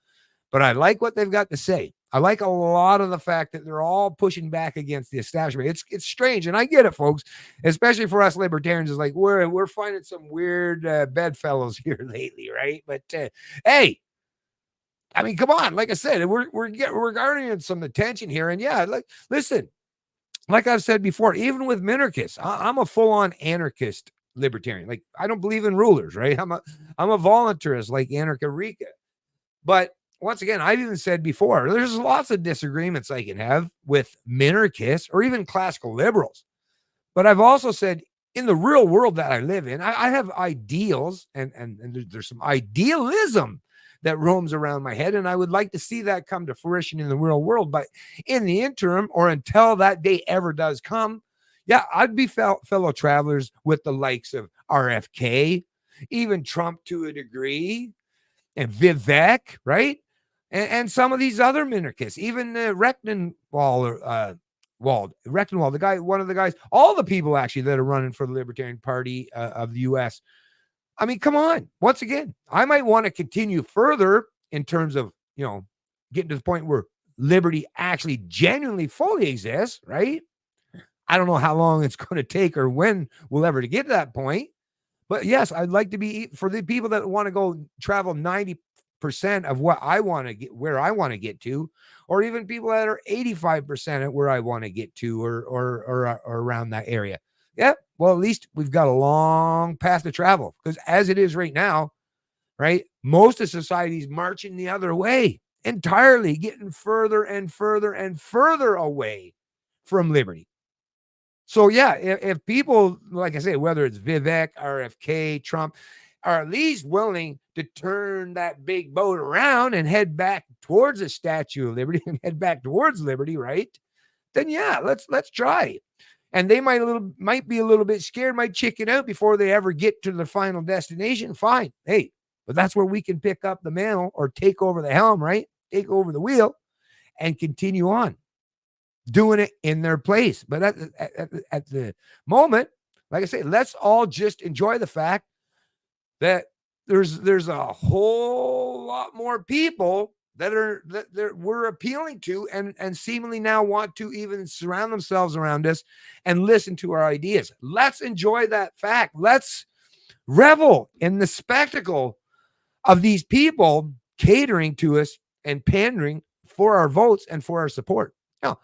but I like what they've got to say. I like a lot of the fact that they're all pushing back against the establishment. It's strange, and I get it, folks, especially for us libertarians. It's like we're finding some weird bedfellows here lately, right? But hey, I mean, come on. Like I said, we're garnering some attention here, and yeah, listen, like I've said before, even with minarchists, I'm a full-on anarchist libertarian. Like, I don't believe in rulers, right? I'm a voluntarist like Annika Rika. But once again, I've even said before, there's lots of disagreements I can have with minarchists or even classical liberals. But I've also said, in the real world that I live in, I have ideals and there's some idealism that roams around my head. And I would like to see that come to fruition in the real world. But in the interim, or until that day ever does come, yeah, I'd be fellow travelers with the likes of RFK, even Trump to a degree, and Vivek, right? And some of these other minarchists, even Rectenwald, the guy, one of the guys, all the people actually that are running for the Libertarian Party of the U.S. I mean, come on. Once again, I might want to continue further in terms of, getting to the point where liberty actually genuinely fully exists, right? I don't know how long it's going to take or when we'll ever to get to that point. But yes, I'd like to be, for the people that want to go travel 90% of what I want to get, where I want to get to, or even people that are 85% at where I want to get to, or around that area. Yeah, well, at least we've got a long path to travel, because as it is right now, right, most of society is marching the other way entirely, getting further and further and further away from liberty. So yeah, if people, like I say, whether it's Vivek, RFK, Trump, are at least willing to turn that big boat around and head back towards the Statue of Liberty and head back towards liberty, right? Then yeah, let's try. And they might be a little bit scared, might chicken out before they ever get to the final destination. Fine. Hey, but that's where we can pick up the mantle or take over the helm, right? Take over the wheel and continue on doing it in their place. But at the moment, like I say, let's all just enjoy the fact that there's a whole lot more people that we're appealing to and seemingly now want to even surround themselves around us and listen to our ideas. Let's enjoy that fact. Let's revel in the spectacle of these people catering to us and pandering for our votes and for our support. Now,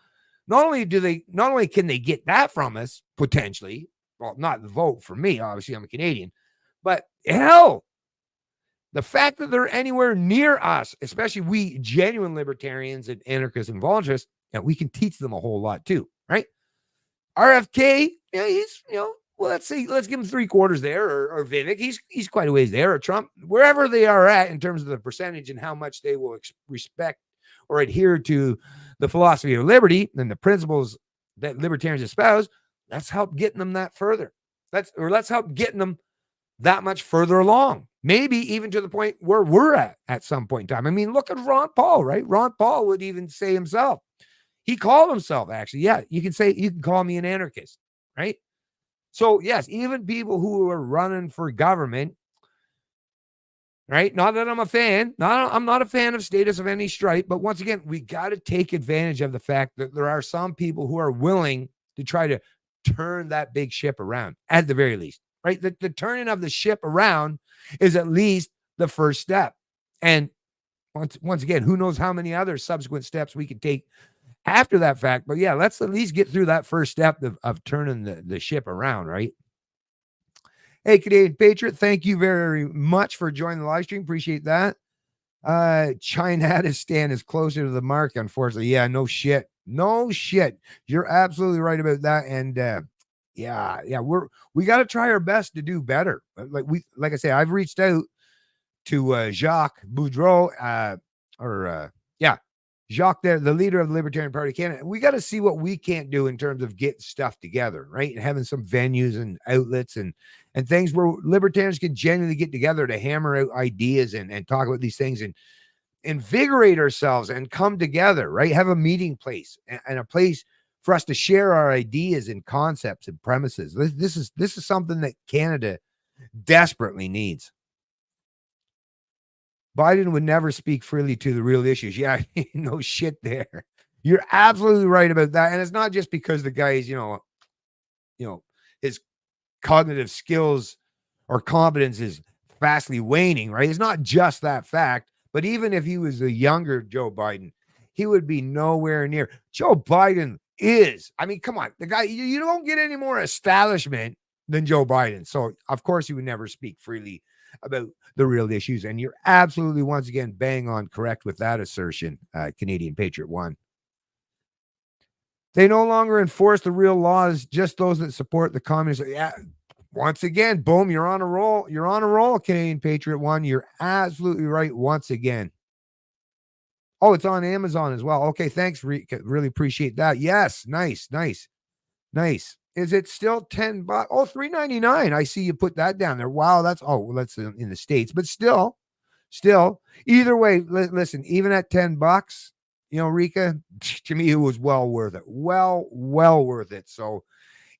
not only can they get that from us potentially, well, not the vote for me, obviously I'm a Canadian, but hell, the fact that they're anywhere near us, especially we genuine libertarians and anarchists and voluntarists, and we can teach them a whole lot too, right? RFK, he's, well, let's give him 3/4 there, or Vivek, he's quite a ways there, or Trump, wherever they are at in terms of the percentage and how much they will respect or adhere to the philosophy of liberty and the principles that libertarians espouse. Let's help getting them that further. Let's help getting them that much further along. Maybe even to the point where we're at some point in time. I mean, look at Ron Paul, right? Ron Paul would even say himself. He called himself, actually. Yeah, you can call me an anarchist, right? So yes, even people who are running for government, right? Not that I'm a fan. I'm not a fan of status of any stripe. But once again, we got to take advantage of the fact that there are some people who are willing to try to turn that big ship around, at the very least, right? The turning of the ship around is at least the first step. And once again, who knows how many other subsequent steps we could take after that fact. But yeah, let's at least get through that first step of turning the ship around, right? Hey, Canadian Patriot, thank you very much for joining the live stream. Appreciate that. Chinatistan is closer to the mark, unfortunately. Yeah, no shit. No shit. You're absolutely right about that. And yeah, we got to try our best to do better. Like I say, I've reached out to Jacques Boudreau, Jacques there, the leader of the Libertarian Party of Canada. We got to see what we can't do in terms of getting stuff together, right? And having some venues and outlets and things where libertarians can genuinely get together to hammer out ideas and talk about these things and invigorate ourselves and come together, right? Have a meeting place and a place for us to share our ideas and concepts and premises. This is something that Canada desperately needs. Biden would never speak freely to the real issues. Yeah, no shit there. You're absolutely right about that. And it's not just because the guy's, his cognitive skills or competence is vastly waning, right? It's not just that fact. But even if he was a younger Joe Biden, he would be nowhere near. Joe Biden is, I mean, come on, the guy, you don't get any more establishment than Joe Biden. So of course he would never speak freely about the real issues. And you're absolutely, once again, bang on correct with that assertion, Canadian Patriot One. They no longer enforce the real laws, just those that support the communists. Yeah, Once again, boom, you're on a roll. You're on a roll, Canadian Patriot One. You're absolutely right once again. Oh, it's on Amazon as well. Okay, thanks, Rika. Really appreciate that. Yes, nice. Is it still $10? Oh, $3.99. I see you put that down there. Wow, that's in the States, but still, either way, listen, even at $10, Rika, to me, it was well worth it. Well worth it. So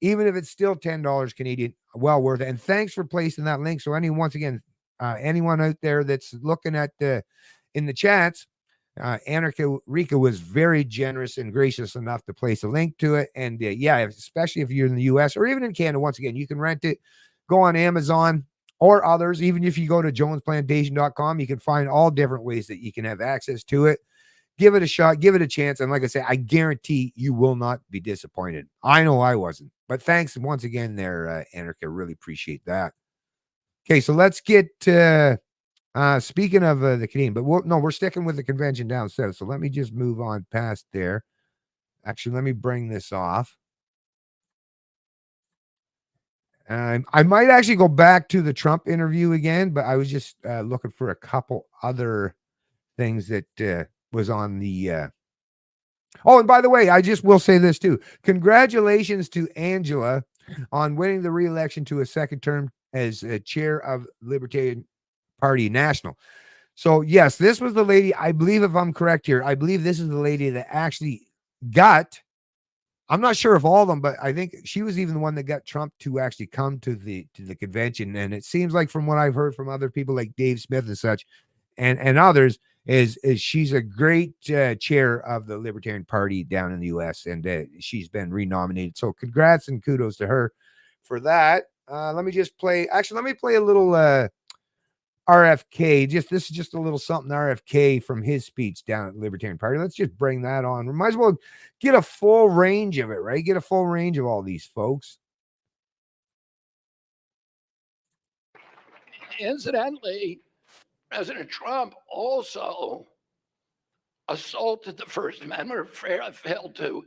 even if it's still $10 Canadian, well worth it. And thanks for placing that link. So once again, anyone out there that's looking at in the chats, Rika was very generous and gracious enough to place a link to it. And especially if you're in the US or even in Canada, once again, you can rent it, go on Amazon or others. Even if you go to jonesplantation.com, you can find all different ways that you can have access to it. Give it a shot, give it a chance. And like I say, I guarantee you will not be disappointed. I know I wasn't. But thanks once again there, Anarcha. Really appreciate that. Okay, so let's get speaking of the Canadian, but we're sticking with the convention down south. So let me just move on past there. Actually, let me bring this off. I might actually go back to the Trump interview again, but I was just looking for a couple other things that was on the oh, and by the way, I just will say this too. Congratulations to Angela on winning the re-election to a second term as chair of Libertarian Party National. So yes, this was the lady, I believe, if I'm correct here, I believe this is the lady that actually got, I'm not sure if all of them, but I think she was even the one that got Trump to actually come to the convention. And it seems like from what I've heard from other people like Dave Smith and such and others, is she's a great chair of the Libertarian Party down in the US, and she's been renominated. So congrats and kudos to her for that. Let me play a little RFK. This is just a little something RFK from his speech down at the Libertarian Party. Let's just bring that on. We might as well get a full range of it, right? Get a full range of all these folks. Incidentally, President Trump also assaulted the First Amendment, failed to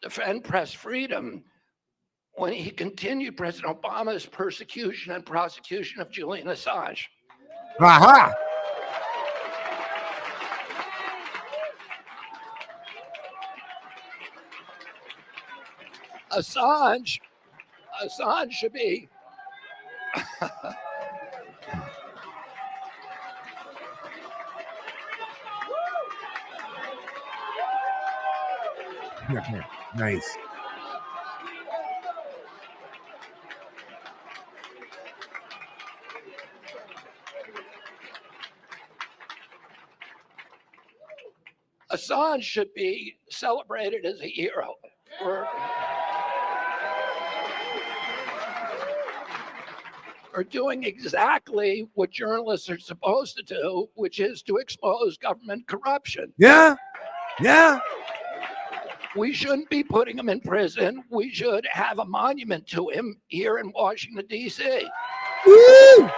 defend press freedom when he continued President Obama's persecution and prosecution of Julian Assange. Aha! Assange should be Nice. Assange should be celebrated as a hero. Are doing exactly what journalists are supposed to do, which is to expose government corruption. Yeah. We shouldn't be putting him in prison. We should have a monument to him here in Washington, D.C. Woo!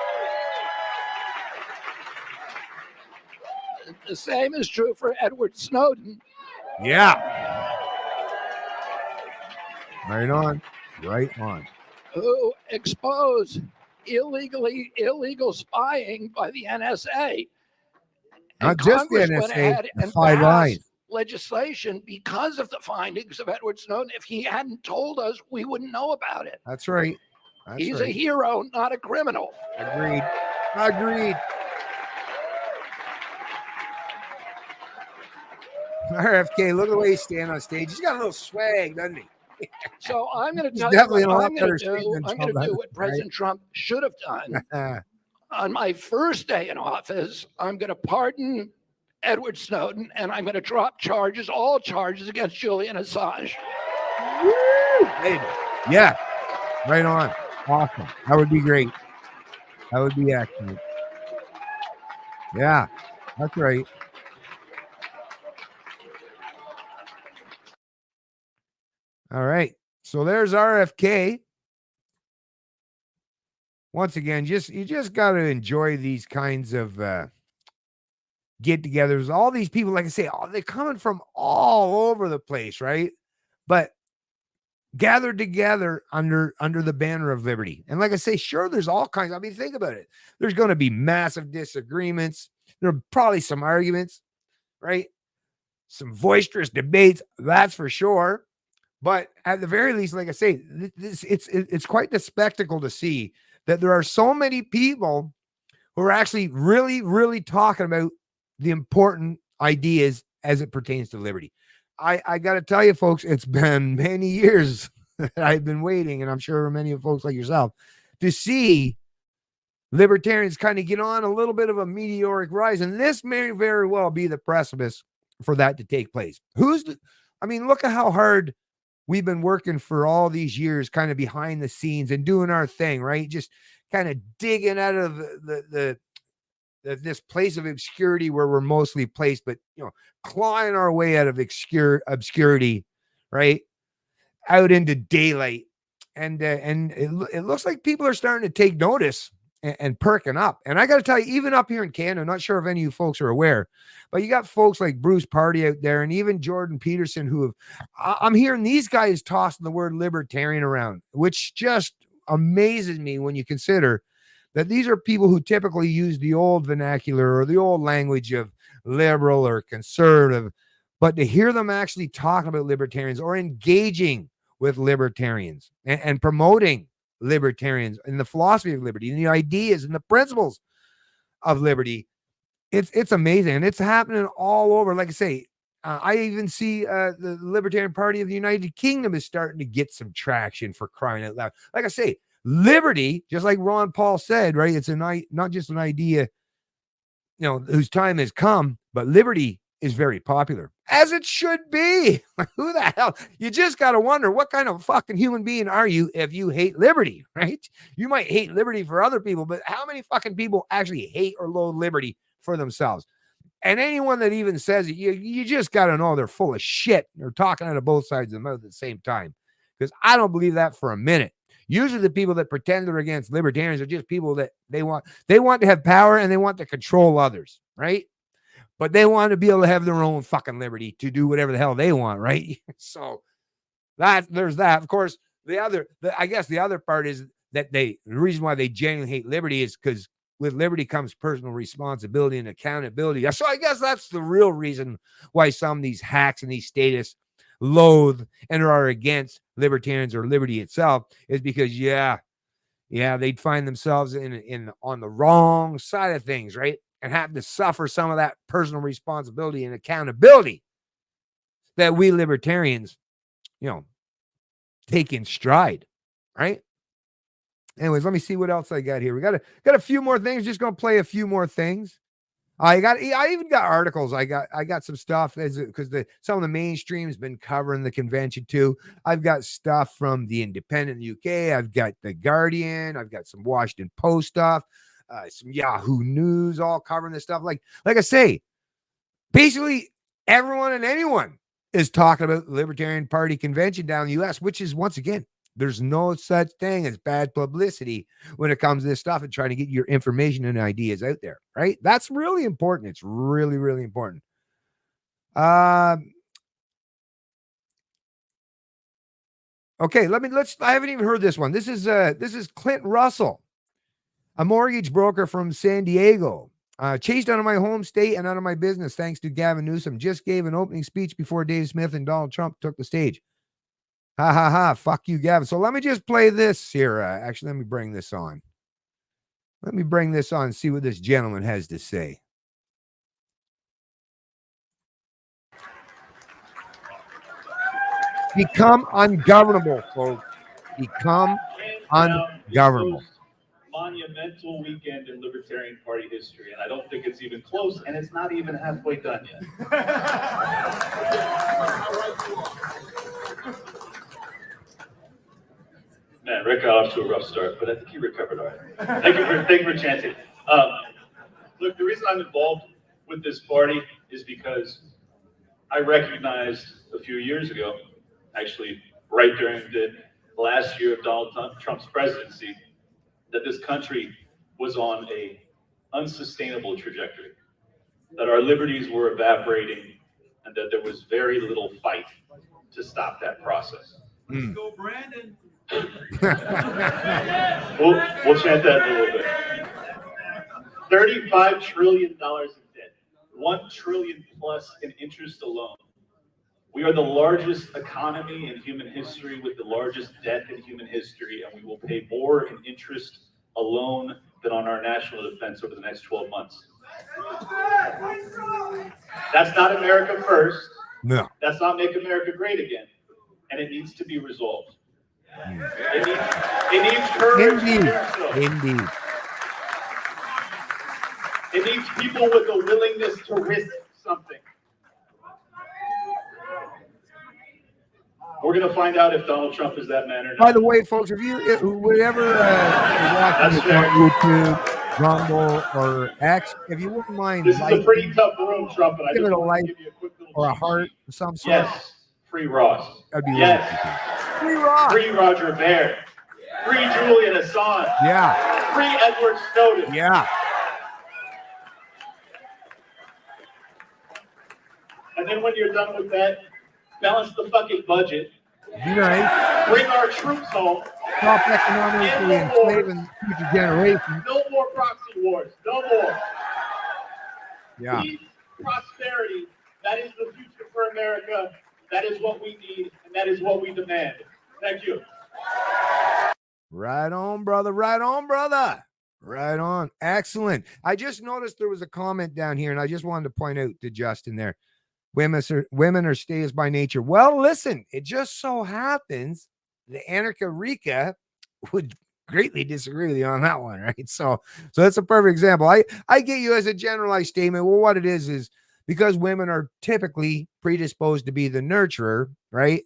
The same is true for Edward Snowden. Yeah. Right on. Who exposed illegal spying by the NSA. Not just the Congress NSA, went ahead the and Five passed Eyes. legislation because of the findings of Edward Snowden. If he hadn't told us, we wouldn't know about it. That's right. He's a hero, not a criminal. Agreed. RFK, look at the way he's standing on stage. He's got a little swag, doesn't he? So I'm going to He's tell you definitely what in a lot I'm going better to shape do. than I'm going Trump, to do right? what President Trump should have done. On my first day in office, I'm going to pardon Edward Snowden, and I'm going to drop all charges against Julian Assange. Woo! Baby. Yeah, right on. Awesome. That would be great. That would be excellent. Yeah, that's right. All right. So there's RFK. Once again, you just got to enjoy these kinds of get-togethers. All these people, like I say, they're coming from all over the place, right? But gathered together under the banner of liberty. And like I say, sure, there's all kinds. I mean, think about it. There's going to be massive disagreements. There are probably some arguments, right? Some boisterous debates, that's for sure. But at the very least, like I say, it's quite the spectacle to see that there are so many people who are actually really, really talking about the important ideas as it pertains to liberty. I got to tell you, folks, it's been many years that I've been waiting, and I'm sure many of folks like yourself, to see libertarians kind of get on a little bit of a meteoric rise. And this may very well be the precipice for that to take place. I mean, look at how hard we've been working for all these years, kind of behind the scenes and doing our thing, right? Just kind of digging out of this place of obscurity where we're mostly placed, but clawing our way out of obscurity, right, out into daylight. And it looks like people are starting to take notice and perking up. And I got to tell you, even up here in Canada, I'm not sure if any of you folks are aware, but you got folks like Bruce Party out there, and even Jordan Peterson, I'm hearing these guys tossing the word libertarian around, which just amazes me when you consider that these are people who typically use the old vernacular or the old language of liberal or conservative, but to hear them actually talking about libertarians or engaging with libertarians and promoting libertarians and the philosophy of liberty and the ideas and the principles of liberty, it's amazing. And it's happening all over. Like I say, I even see the Libertarian Party of the United Kingdom is starting to get some traction, for crying out loud. Like I say, liberty, just like Ron Paul said, right? It's not just an idea, whose time has come, but liberty is very popular, as it should be. Who the hell? You just got to wonder, what kind of fucking human being are you if you hate liberty, right? You might hate liberty for other people, but how many fucking people actually hate or loathe liberty for themselves? And anyone that even says it, you just got to know they're full of shit. They're talking out of both sides of the mouth at the same time, because I don't believe that for a minute. Usually the people that pretend they're against libertarians are just people that they want to have power and they want to control others, right? But they want to be able to have their own fucking liberty to do whatever the hell they want, right? So there's that. Of course, I guess the other part is that the reason why they genuinely hate liberty is because with liberty comes personal responsibility and accountability. So I guess that's the real reason why some of these hacks and these statists loathe and are against libertarians or liberty itself, is because they'd find themselves on the wrong side of things, right? And have to suffer some of that personal responsibility and accountability that we libertarians, take in stride, right? Anyways, let me see what else I got here. We got a few more things. Just gonna play a few more things. I even got articles. I got some stuff because some of the mainstream's been covering the convention too. I've got stuff from the Independent UK. I've got the Guardian. I've got some Washington Post stuff, some Yahoo News, all covering this stuff. Like I say, basically everyone and anyone is talking about the Libertarian Party convention down in the U.S., which is, once again, there's no such thing as bad publicity when it comes to this stuff and trying to get your information and ideas out there, right? That's really important. It's really, really important. Okay, I haven't even heard this one. This is Clint Russell, a mortgage broker from San Diego. Chased out of my home state and out of my business thanks to Gavin Newsom. Just gave an opening speech before Dave Smith and Donald Trump took the stage. Ha ha ha. Fuck you, Gavin. So let me just play this here. Actually, let me bring this on. Let me bring this on and see what this gentleman has to say. Become ungovernable, folks. Become ungovernable. Monumental weekend in Libertarian Party history, and I don't think it's even close, and it's not even halfway done yet. Man, Rick got off to a rough start, but I think he recovered all right. Thank you for chanting. Look, the reason I'm involved with this party is because I recognized a few years ago, actually right during the last year of Donald Trump's presidency, that this country was on a unsustainable trajectory, that our liberties were evaporating, and that there was very little fight to stop that process. Mm. Go, Brandon. We'll chant that in a little bit. $35 trillion in debt, $1 trillion plus in interest alone. We are the largest economy in human history with the largest debt in human history, and we will pay more in interest alone than on our national defense over the next 12 months. That's not America first. No. That's not make America great again. And it needs to be resolved. It needs courage to do so. Indeed. It needs people with a willingness to risk something. We're going to find out if Donald Trump is that man or not. By the way, folks, if you whatever watching this on YouTube, Rumble, or X, if you wouldn't mind, This is a pretty tough room, Trump, and I give just it a want like to give you a quick little or a cheat heart sheet. of some sort. Yes, free Ross. That'd be yes, free Ross. Free Roger Ver. Free Julian Assange. Yeah. Free Edward Snowden. Yeah. And then when you're done with that, balance the fucking budget. Be nice. Bring our troops home. Stop economically enslaving future generations. No more proxy wars. No more. Yeah. Peace, prosperity. That is the future for America. That is what we need, and that is what we demand. Thank you. Right on, brother. Right on, brother. Right on. Excellent. I just noticed there was a comment down here, and I just wanted to point out to Justin there. Women are stays by nature. Well, listen, it just so happens that Anarcha Rika would greatly disagree with you on that one, right? So that's a perfect example. I get you as a generalized statement. Well, what it is because women are typically predisposed to be the nurturer, right?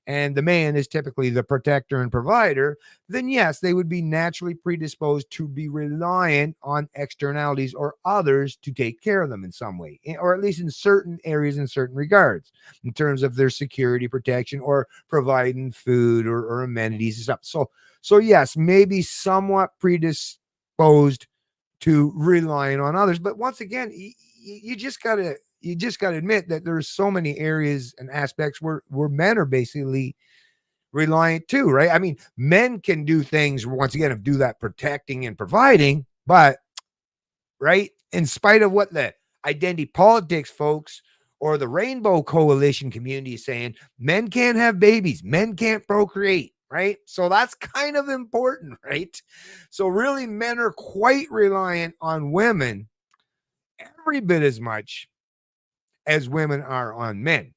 And the man is typically the protector and provider, then yes, they would be naturally predisposed to be reliant on externalities or others to take care of them in some way, or at least in certain areas, in certain regards, in terms of their security, protection, or providing food or amenities and stuff. So yes, maybe somewhat predisposed to relying on others. But once again, you just gotta admit that there's so many areas and aspects where men are basically reliant too, right? I mean, men can do things once again of do that protecting and providing, but right, in spite of what the identity politics folks or the Rainbow Coalition community is saying, men can't have babies, men can't procreate, right? So that's kind of important, right? So really, men are quite reliant on women every bit as much as women are on men.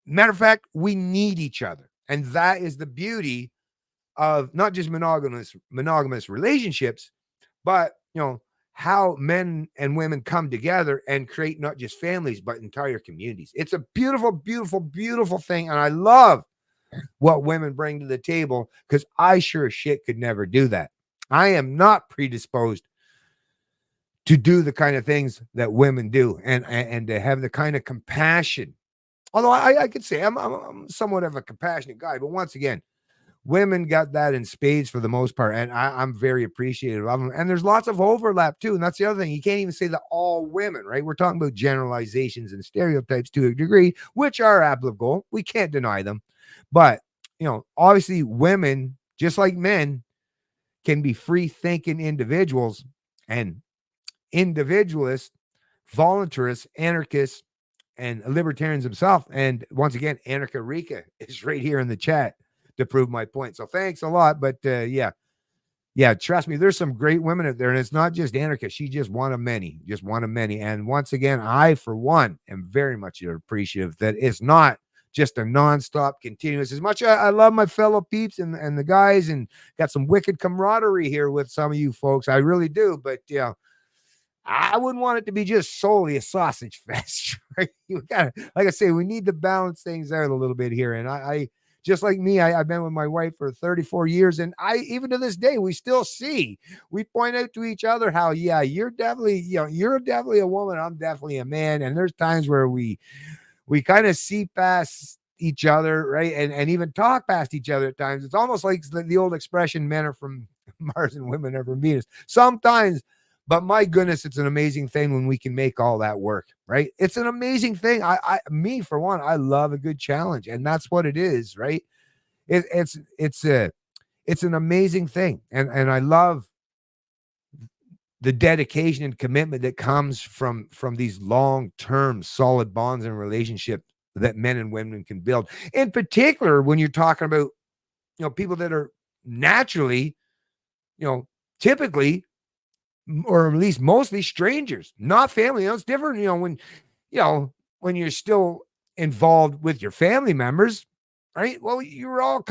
Matter of fact, we need each other. And that is the beauty of not just monogamous relationships, but, you know, how men and women come together and create not just families, but entire communities. It's a beautiful, beautiful, beautiful thing. And I love what women bring to the table because I sure as shit could never do that. I am not predisposed to do the kind of things that women do and to have the kind of compassion. Although I could say I'm somewhat of a compassionate guy, but once again, women got that in spades for the most part, and I'm very appreciative of them. And there's lots of overlap too, and that's the other thing. You can't even say that all women, right? We're talking about generalizations and stereotypes to a degree, which are applicable. We can't deny them, but you know, obviously, women, just like men, can be free-thinking individuals and individualists, voluntarists, anarchists, and libertarians themselves. And once again, Anarcha Rika is right here in the chat to prove my point. So thanks a lot. But yeah, trust me, there's some great women out there, and it's not just Anarcha. She's just one of many, And once again, I, for one, am very much appreciative that it's not just a nonstop continuous. As much I love my fellow peeps and the guys, and got some wicked camaraderie here with some of you folks. I really do. But yeah, I wouldn't want it to be just solely a sausage fest, right? You gotta, like I say, we need to balance things out a little bit here. And I just like me, I've been with my wife for 34 years, and even to this day, we point out to each other how, yeah, you're definitely a woman, I'm definitely a man. And there's times where we kind of see past each other, right? And even talk past each other at times. It's almost like the old expression, men are from Mars and women are from Venus. Sometimes. But my goodness, it's an amazing thing when we can make all that work, right? It's an amazing thing. Me, for one, I love a good challenge, and that's what it is, right? It's an amazing thing, and I love the dedication and commitment that comes from these long-term solid bonds and relationships that men and women can build. In particular, when you're talking about, people that are naturally, typically, or at least mostly strangers, not family. It's different, when you're still involved with your family members, right? Well, you were all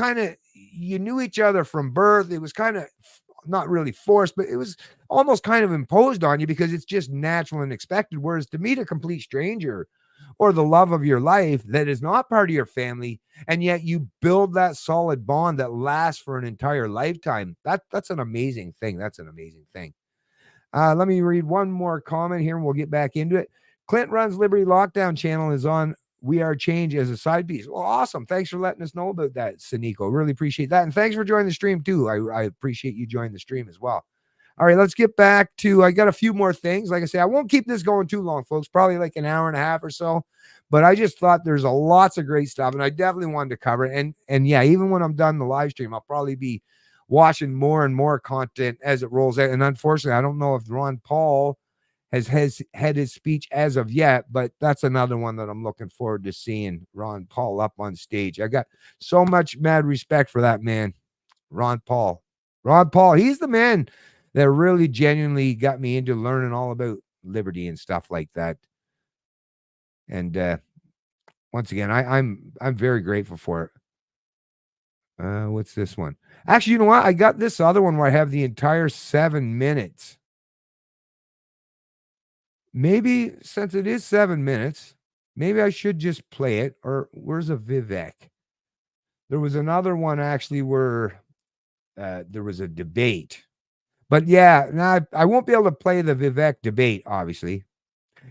you knew each other from birth. It was kind of not really forced, but it was almost kind of imposed on you because it's just natural and expected. Whereas to meet a complete stranger or the love of your life that is not part of your family, and yet you build that solid bond that lasts for an entire lifetime, that's an amazing thing. That's an amazing thing. Let me read one more comment here and we'll get back into it. Clint Runs Liberty Lockdown channel is on We Are Change as a side piece. Well, awesome. Thanks for letting us know about that, Saniko. Really appreciate that. And thanks for joining the stream too. I appreciate you joining the stream as well. All right, let's get back to, I got a few more things. Like I say, I won't keep this going too long, folks, probably like an hour and a half or so. But I just thought there's lots of great stuff, and I definitely wanted to cover it. And yeah, even when I'm done the live stream, I'll probably be watching more and more content as it rolls out. And unfortunately, I don't know if Ron Paul has had his speech as of yet, but that's another one that I'm looking forward to seeing Ron Paul up on stage. I got so much mad respect for that man, Ron Paul. Ron Paul, he's the man that really genuinely got me into learning all about liberty and stuff like that. And once again, I'm very grateful for it. What's this one? Actually, you know what? I got this other one where I have the entire 7 minutes. Maybe since it is 7 minutes, maybe I should just play it. Or where's a Vivek? There was another one actually where there was a debate. But yeah, now I won't be able to play the Vivek debate, obviously.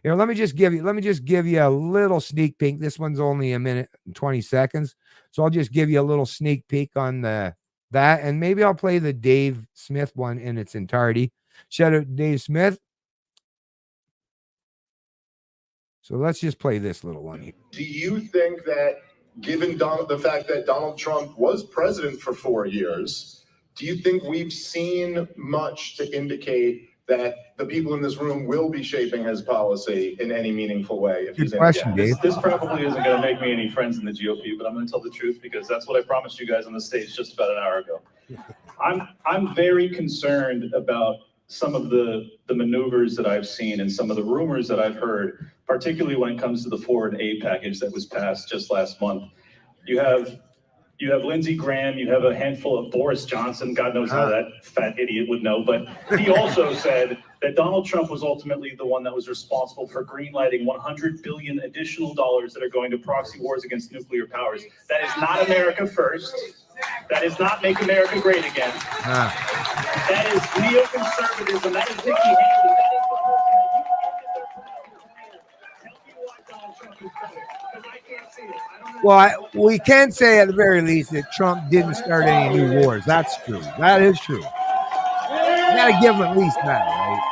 Let me just give you a little sneak peek. This one's only a minute and 20 seconds. So I'll just give you a little sneak peek on that. And maybe I'll play the Dave Smith one in its entirety. Shout out to Dave Smith. So let's just play this little one here. Do you think that, given the fact that Donald Trump was president for 4 years, do you think we've seen much to indicate that the people in this room will be shaping his policy in any meaningful way? Good question, Dave. This probably isn't going to make me any friends in the GOP, but I'm going to tell the truth because that's what I promised you guys on the stage just about an hour ago. I'm very concerned about some of the maneuvers that I've seen and some of the rumors that I've heard, particularly when it comes to the foreign aid package that was passed just last month. You have Lindsey Graham, you have a handful of Boris Johnson, God knows how that fat idiot would know, but he also said that Donald Trump was ultimately the one that was responsible for greenlighting $100 billion additional dollars that are going to proxy wars against nuclear powers. That is not America first. That is not make America great again. That is neoconservatism. That is Nikki Haley. That is the person that you tell me why Donald Trump is better, because I can't see it. Well, we can say at the very least that Trump didn't start any new wars. That's true. That is true. You got to give him at least that, right?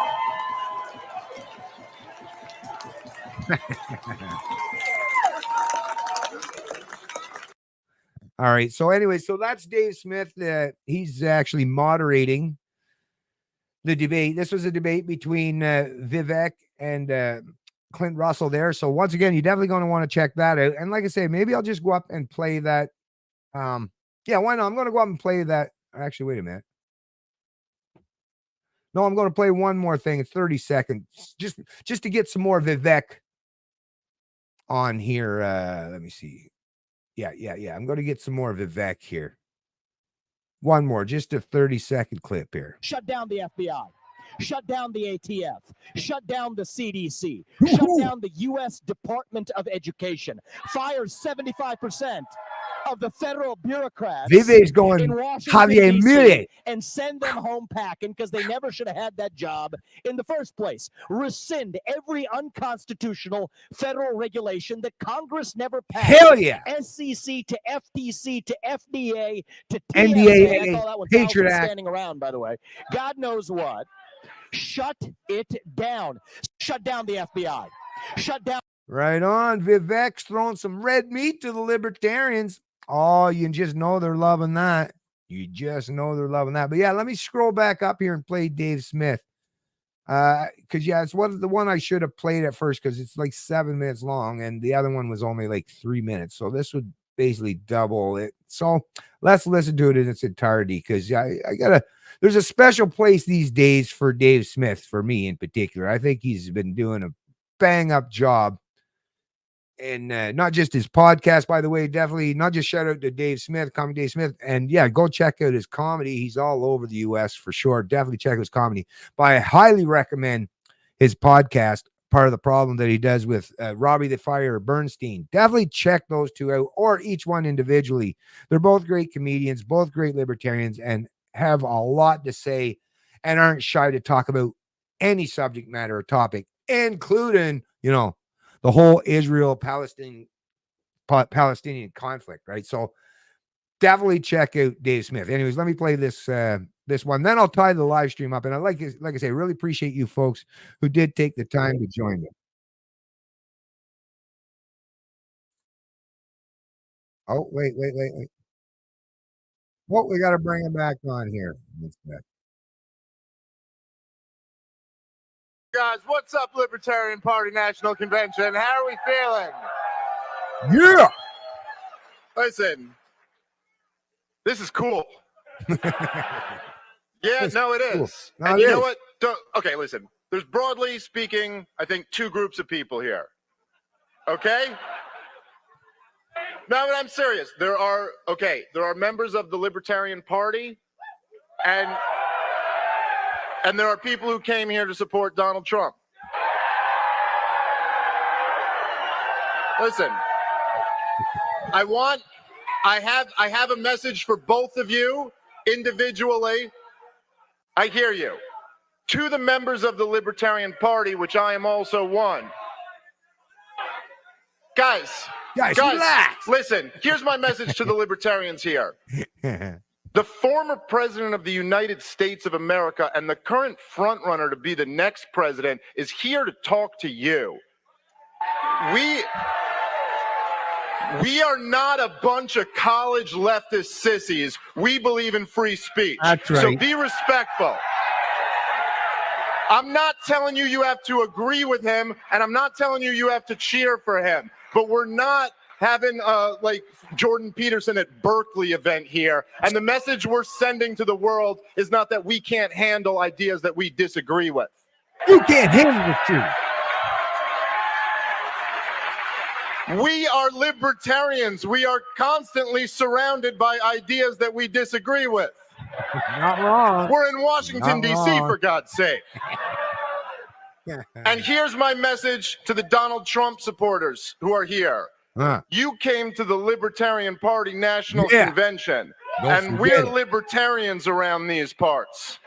All right. So anyway, so that's Dave Smith. He's actually moderating the debate. This was a debate between Vivek and Clint Russell there. So once again, you're definitely going to want to check that out. And like I say, maybe I'll just go up and play that. Yeah, why not? I'm going to go up and play that. Actually, wait a minute. No, I'm going to play one more thing. It's 30 seconds. Just to get some more Vivek on here. Let me see. Yeah. I'm going to get some more Vivek here. One more, just a 30-second clip here. Shut down the FBI. Shut down the ATF. Shut down the CDC. Shut down the U.S. Department of Education. Fire 75% of the federal bureaucrats Vive's going in Washington, Javier D.C. Milei. and send them home packing because they never should have had that job in the first place. Rescind every unconstitutional federal regulation that Congress never passed. Hell yeah. SEC to FTC to FDA to TSA. NDAA, I call that one Patriot Act. standing around, by the way. God knows what. Shut it down. Shut down the FBI. Shut down. Right on. Vivek's throwing some red meat to the libertarians. Oh, you just know they're loving that. You just know they're loving that. But yeah, let me scroll back up here and play Dave Smith. Because yeah, it's the one I should have played at first because it's like 7 minutes long, and the other one was only like 3 minutes. So this would basically double it. So let's listen to it in its entirety because I gotta. There's a special place these days for Dave Smith, for me in particular. I think he's been doing a bang up job. And not just his podcast, by the way, definitely not just shout out to Dave Smith, Comedy Dave Smith. And yeah, go check out his comedy. He's all over the US for sure. Definitely check out his comedy. But I highly recommend his podcast, Part of the Problem, that he does with Robbie the Fire Bernstein. Definitely check those two out, or each one individually. They're both great comedians, both great libertarians, and have a lot to say and aren't shy to talk about any subject matter or topic, including, the whole Israel-Palestinian conflict, right? So definitely check out Dave Smith. Anyways, let me play this one. Then I'll tie the live stream up. And like I say, really appreciate you folks who did take the time to join me. Oh, wait. Well, we got to bring him back on here. Guys, what's up, Libertarian Party National Convention? How are we feeling? Yeah. Listen, this is cool. Yeah, no, it is. Cool. No, and you know is. what? Okay, listen. There's broadly speaking, I think, two groups of people here. Okay? No, but I'm serious. There are members of the Libertarian Party, and there are people who came here to support Donald Trump. Listen, I have a message for both of you individually. I hear you. To the members of the Libertarian Party, which I am also one. Guys, relax. Listen, here's my message to the libertarians here. The former president of the United States of America and the current frontrunner to be the next president is here to talk to you. We are not a bunch of college leftist sissies. We believe in free speech. That's right. So be respectful. I'm not telling you have to agree with him, and I'm not telling you have to cheer for him. But we're not having like Jordan Peterson at Berkeley event here. And the message we're sending to the world is not that we can't handle ideas that we disagree with. You can't handle the truth. We are libertarians. We are constantly surrounded by ideas that we disagree with. Not wrong. We're in Washington, D.C., for God's sake. And here's my message to the Donald Trump supporters who are here. You came to the Libertarian Party National Convention, and we're libertarians around these parts.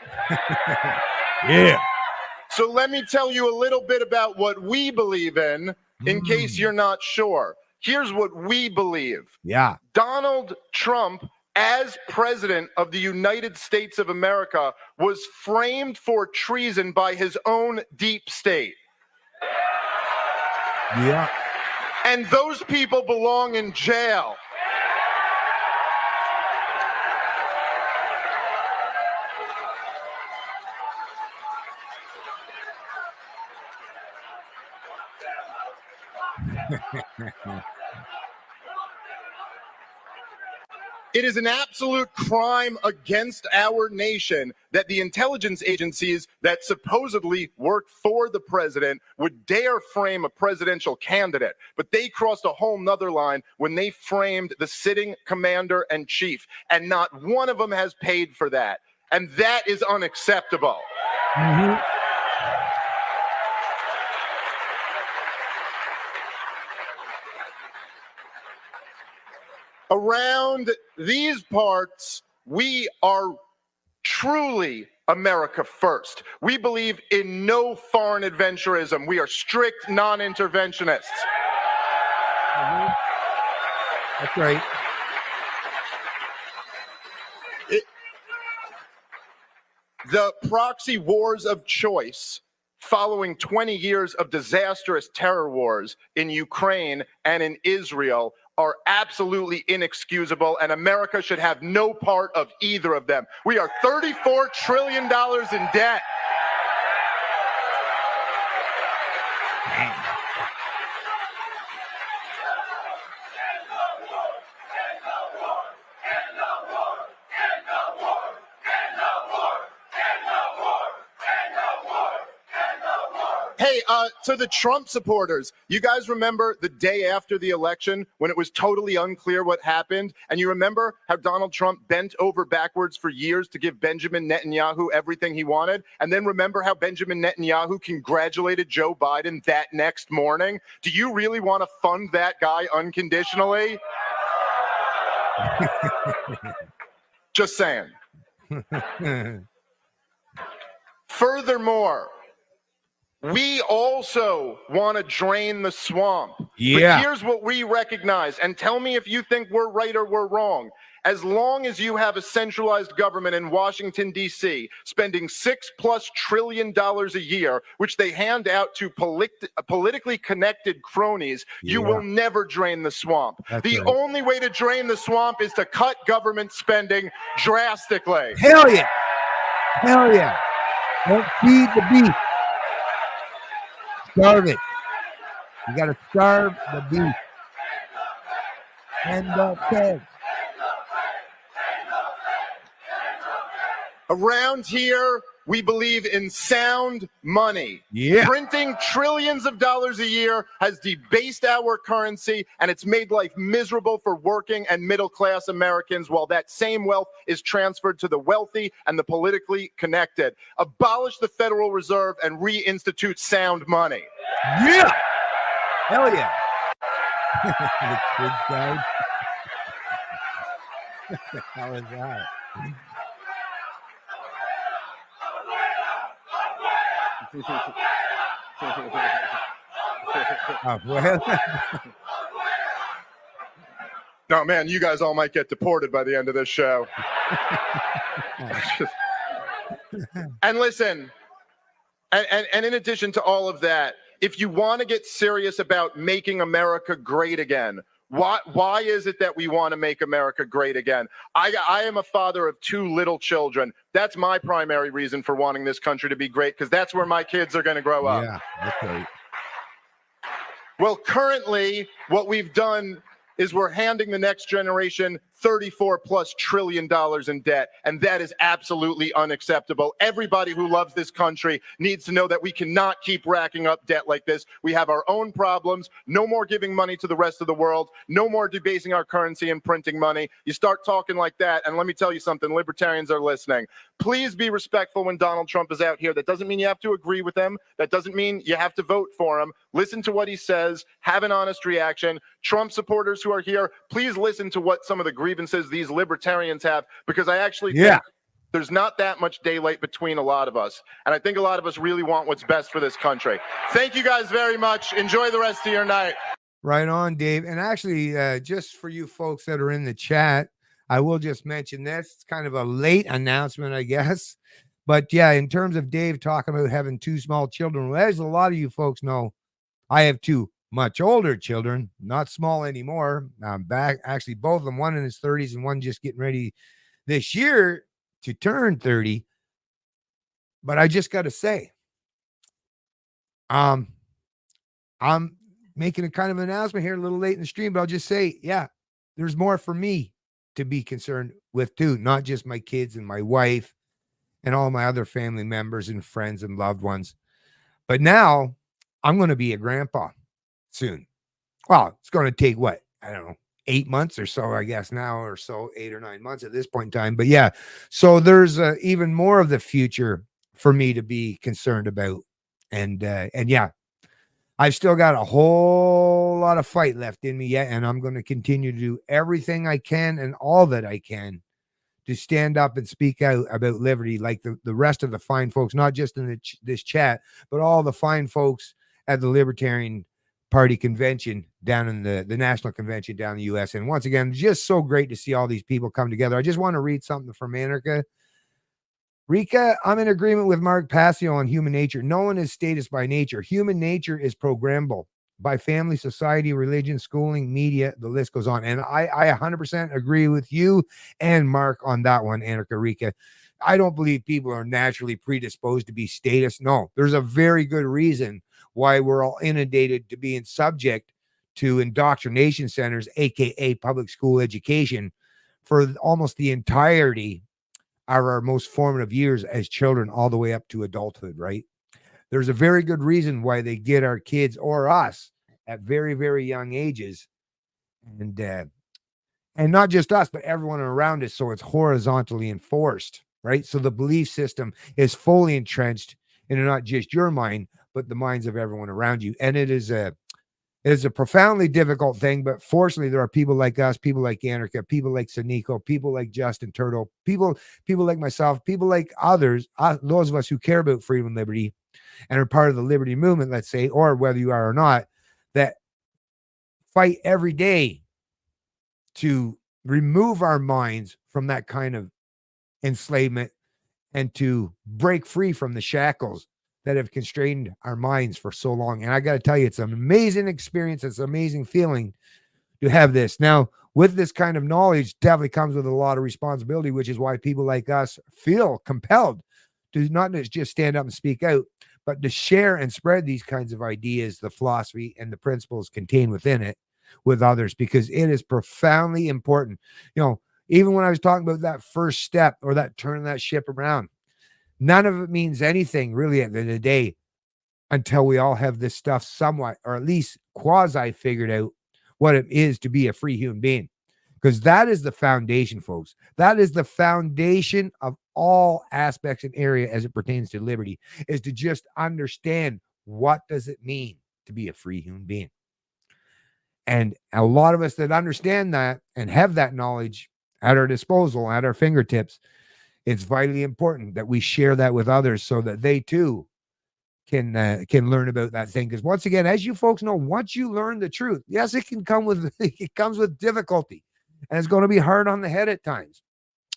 Yeah. So let me tell you a little bit about what we believe in case you're not sure. Here's what we believe. Yeah. Donald Trump, as president of the United States of America, was framed for treason by his own deep state. Yeah. And those people belong in jail. It is an absolute crime against our nation that the intelligence agencies that supposedly work for the president would dare frame a presidential candidate. But they crossed a whole nother line when they framed the sitting commander in chief. And not one of them has paid for that. And that is unacceptable. Mm-hmm. Around these parts, we are truly America first. We believe in no foreign adventurism. We are strict non-interventionists. Mm-hmm. That's right. The proxy wars of choice following 20 years of disastrous terror wars in Ukraine and in Israel are absolutely inexcusable, and America should have no part of either of them. We are $34 trillion in debt. Hey, to the Trump supporters, you guys remember the day after the election when it was totally unclear what happened? And you remember how Donald Trump bent over backwards for years to give Benjamin Netanyahu everything he wanted? And then remember how Benjamin Netanyahu congratulated Joe Biden that next morning? Do you really want to fund that guy unconditionally? Just saying. Furthermore, we also want to drain the swamp. Yeah. But here's what we recognize, and tell me if you think we're right or we're wrong. As long as you have a centralized government in Washington, D.C., spending $6+ trillion a year, which they hand out to politically connected cronies, you will never drain the swamp. The only way to drain the swamp is to cut government spending drastically. Hell yeah. Hell yeah. Don't feed the beast. Starve it. You got to starve the beast. And the pigs. Around here, we believe in sound money. Yeah. Printing trillions of dollars a year has debased our currency, and it's made life miserable for working and middle-class Americans, while that same wealth is transferred to the wealthy and the politically connected. Abolish the Federal Reserve and reinstitute sound money. Yeah. Hell yeah. The kid died. What the hell is that? Oh, well. No, man, you guys all might get deported by the end of this show. And listen, and in addition to all of that, if you want to get serious about making America great again, why is it that we want to make America great again? I am a father of 2 little children. That's my primary reason for wanting this country to be great, because that's where my kids are going to grow up. Yeah, that's right. Well, currently, what we've done is we're handing the next generation $34+ trillion in debt, and that is absolutely unacceptable. Everybody who loves this country needs to know that we cannot keep racking up debt like this. We have our own problems. No more giving money to the rest of the world. No more debasing our currency and printing money. You start talking like that, and let me tell you something, libertarians are listening. Please be respectful when Donald Trump is out here. That doesn't mean you have to agree with him. That doesn't mean you have to vote for him. Listen to what he says. Have an honest reaction. Trump supporters who are here, please listen to what some of the grievances these libertarians have, because I actually think there's not that much daylight between a lot of us. And I think a lot of us really want what's best for this country. Thank you guys very much. Enjoy the rest of your night. Right on, Dave. And actually, just for you folks that are in the chat, I will just mention this. It's kind of a late announcement, I guess. But yeah, in terms of Dave talking about having 2 small children, well, as a lot of you folks know, I have 2 much older children, not small anymore. I'm back, actually, both of them, one in his 30s and one just getting ready this year to turn 30. But I just got to say, I'm making a kind of announcement here a little late in the stream, but I'll just say, yeah, there's more for me to be concerned with too, not just my kids and my wife and all my other family members and friends and loved ones. But now I'm going to be a grandpa soon. Well, it's going to take what? I don't know, 8 months or so, I guess now, or so, 8 or 9 months at this point in time. But yeah, so there's even more of the future for me to be concerned about. And yeah, I've still got a whole lot of fight left in me yet. And I'm going to continue to do everything I can and all that I can to stand up and speak out about liberty, like the rest of the fine folks, not just in this chat, but all the fine folks at the Libertarian Party convention down in the national convention down in the U.S. And once again, just so great to see all these people come together. I just want to read something from Anarcha. Rika, I'm in agreement with Mark Passio on human nature. No one is status by nature. Human nature is programmable. by family, society, religion, schooling, media, the list goes on. And I 100% agree with you and Mark on that one, Anarcha Rika. I don't believe people are naturally predisposed to be statists. No, there's a very good reason why we're all inundated to being subject to indoctrination centers, aka public school education, for almost the entirety of our most formative years as children, all the way up to adulthood, right? There's a very good reason why they get our kids or us at very, very young ages. And not just us, but everyone around us. So it's horizontally enforced, right? So the belief system is fully entrenched in not just your mind, but the minds of everyone around you. And it is a profoundly difficult thing, but fortunately, there are people like us, people like Anarcha, people like Sanico, people like Justin Turtle, people like myself, people like others, those of us who care about freedom and liberty and are part of the liberty movement, let's say, or whether you are or not, that fight every day to remove our minds from that kind of enslavement and to break free from the shackles that have constrained our minds for so long. And I got to tell you, it's an amazing experience. It's an amazing feeling to have this. Now, with this kind of knowledge, definitely comes with a lot of responsibility, which is why people like us feel compelled to not just stand up and speak out, but to share and spread these kinds of ideas, the philosophy and the principles contained within it with others, because it is profoundly important. You know, even when I was talking about that first step or that turning that ship around, none of it means anything really at the end of the day until we all have this stuff somewhat, or at least quasi figured out what it is to be a free human being. Because that is the foundation, folks. That is the foundation of all aspects and area as it pertains to liberty, is to just understand what does it mean to be a free human being. And a lot of us that understand that and have that knowledge at our disposal, at our fingertips, it's vitally important that we share that with others so that they too can learn about that thing. Because once again, as you folks know, once you learn the truth, yes, it comes with difficulty, and it's going to be hard on the head at times.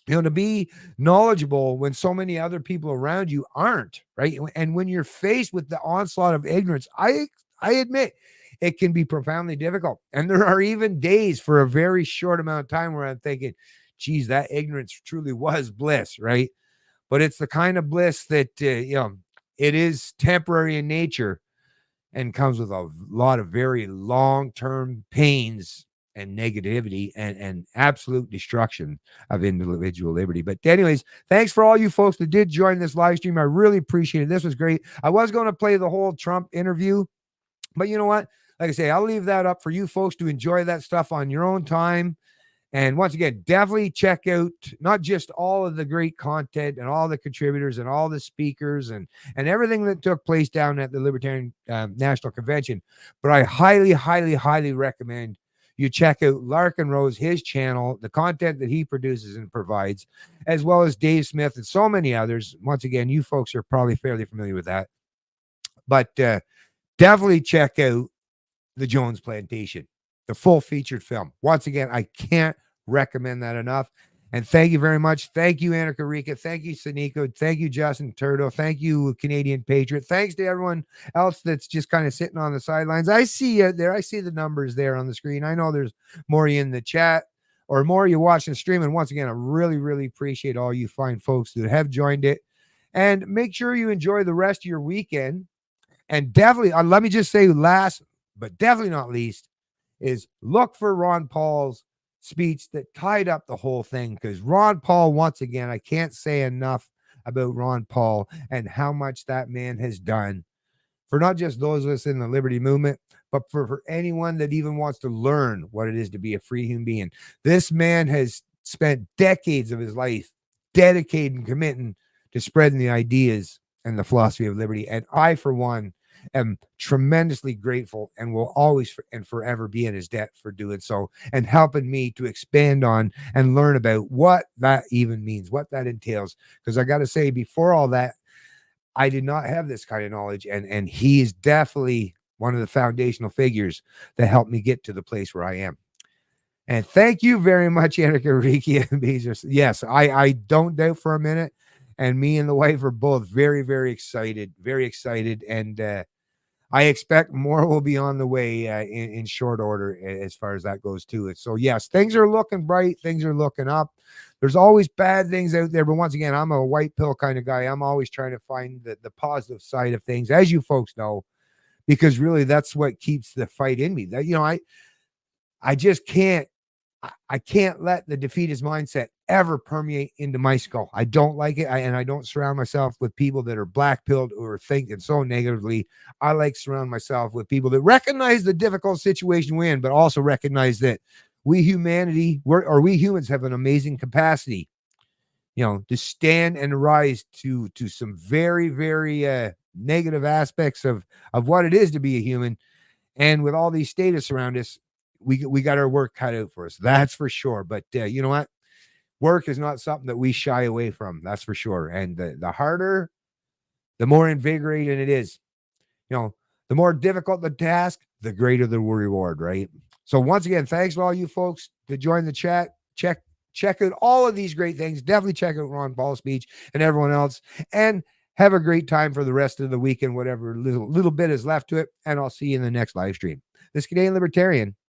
You know, to be knowledgeable when so many other people around you aren't, right? And when you're faced with the onslaught of ignorance, I admit it can be profoundly difficult. And there are even days for a very short amount of time where I'm thinking, geez, that ignorance truly was bliss, right? But it's the kind of bliss that, it is temporary in nature and comes with a lot of very long-term pains and negativity and absolute destruction of individual liberty. But anyways, thanks for all you folks that did join this live stream. I really appreciate it. This was great. I was going to play the whole Trump interview, but you know what? Like I say, I'll leave that up for you folks to enjoy that stuff on your own time. And once again, definitely check out not just all of the great content and all the contributors and all the speakers and everything that took place down at the Libertarian National Convention, but I highly, highly, highly recommend you check out Larkin Rose, his channel, the content that he produces and provides, as well as Dave Smith and so many others. Once again, you folks are probably fairly familiar with that. But definitely check out The Jones Plantation, the full featured film. Once again, I can't recommend that enough. And thank you very much. Thank you, Anarcha Rika. Thank you, Sanico. Thank you, Justin Turtle. Thank you, Canadian Patriot. Thanks to everyone else that's just kind of sitting on the sidelines. I see you there. I see the numbers there on the screen. I know there's more in the chat or more you watching the stream. And once again, I really, really appreciate all you fine folks that have joined it. And make sure you enjoy the rest of your weekend. And definitely, let me just say last, but definitely not least, is look for Ron Paul's speech that tied up the whole thing. Because Ron Paul, once again, I can't say enough about Ron Paul and how much that man has done for not just those of us in the liberty movement, but for anyone that even wants to learn what it is to be a free human being. This man has spent decades of his life dedicated and committing to spreading the ideas and the philosophy of liberty. And I, for one, am tremendously grateful and will always and forever be in his debt for doing so and helping me to expand on and learn about what that even means, what that entails. Because I got to say, before all that, I did not have this kind of knowledge, and he is definitely one of the foundational figures that helped me get to the place where I am. And thank you very much, Anarcha Riki and Bezos. Yes, I don't doubt for a minute. And me and the wife are both very, very excited, and I expect more will be on the way in short order as far as that goes too. So yes, things are looking bright. Things are looking up. There's always bad things out there, but once again, I'm a white pill kind of guy. I'm always trying to find the positive side of things, as you folks know, because really that's what keeps the fight in me. That, you know, I just can't. I can't let the defeatist mindset ever permeate into my skull. I don't like it. And I don't surround myself with people that are black pilled or thinking so negatively. I like surround myself with people that recognize the difficult situation we're in, but also recognize that we humans have an amazing capacity, you know, to stand and rise to some very, very negative aspects of what it is to be a human. And with all these status around us, we got our work cut out for us. That's for sure. But you know what? Work is not something that we shy away from. That's for sure. And the harder, the more invigorating it is. You know, the more difficult the task, the greater the reward, right? So once again, thanks to all you folks to join the chat. Check out all of these great things. Definitely check out Ron Paul's speech and everyone else. And have a great time for the rest of the weekend, whatever little bit is left to it. And I'll see you in the next live stream. This Canadian Libertarian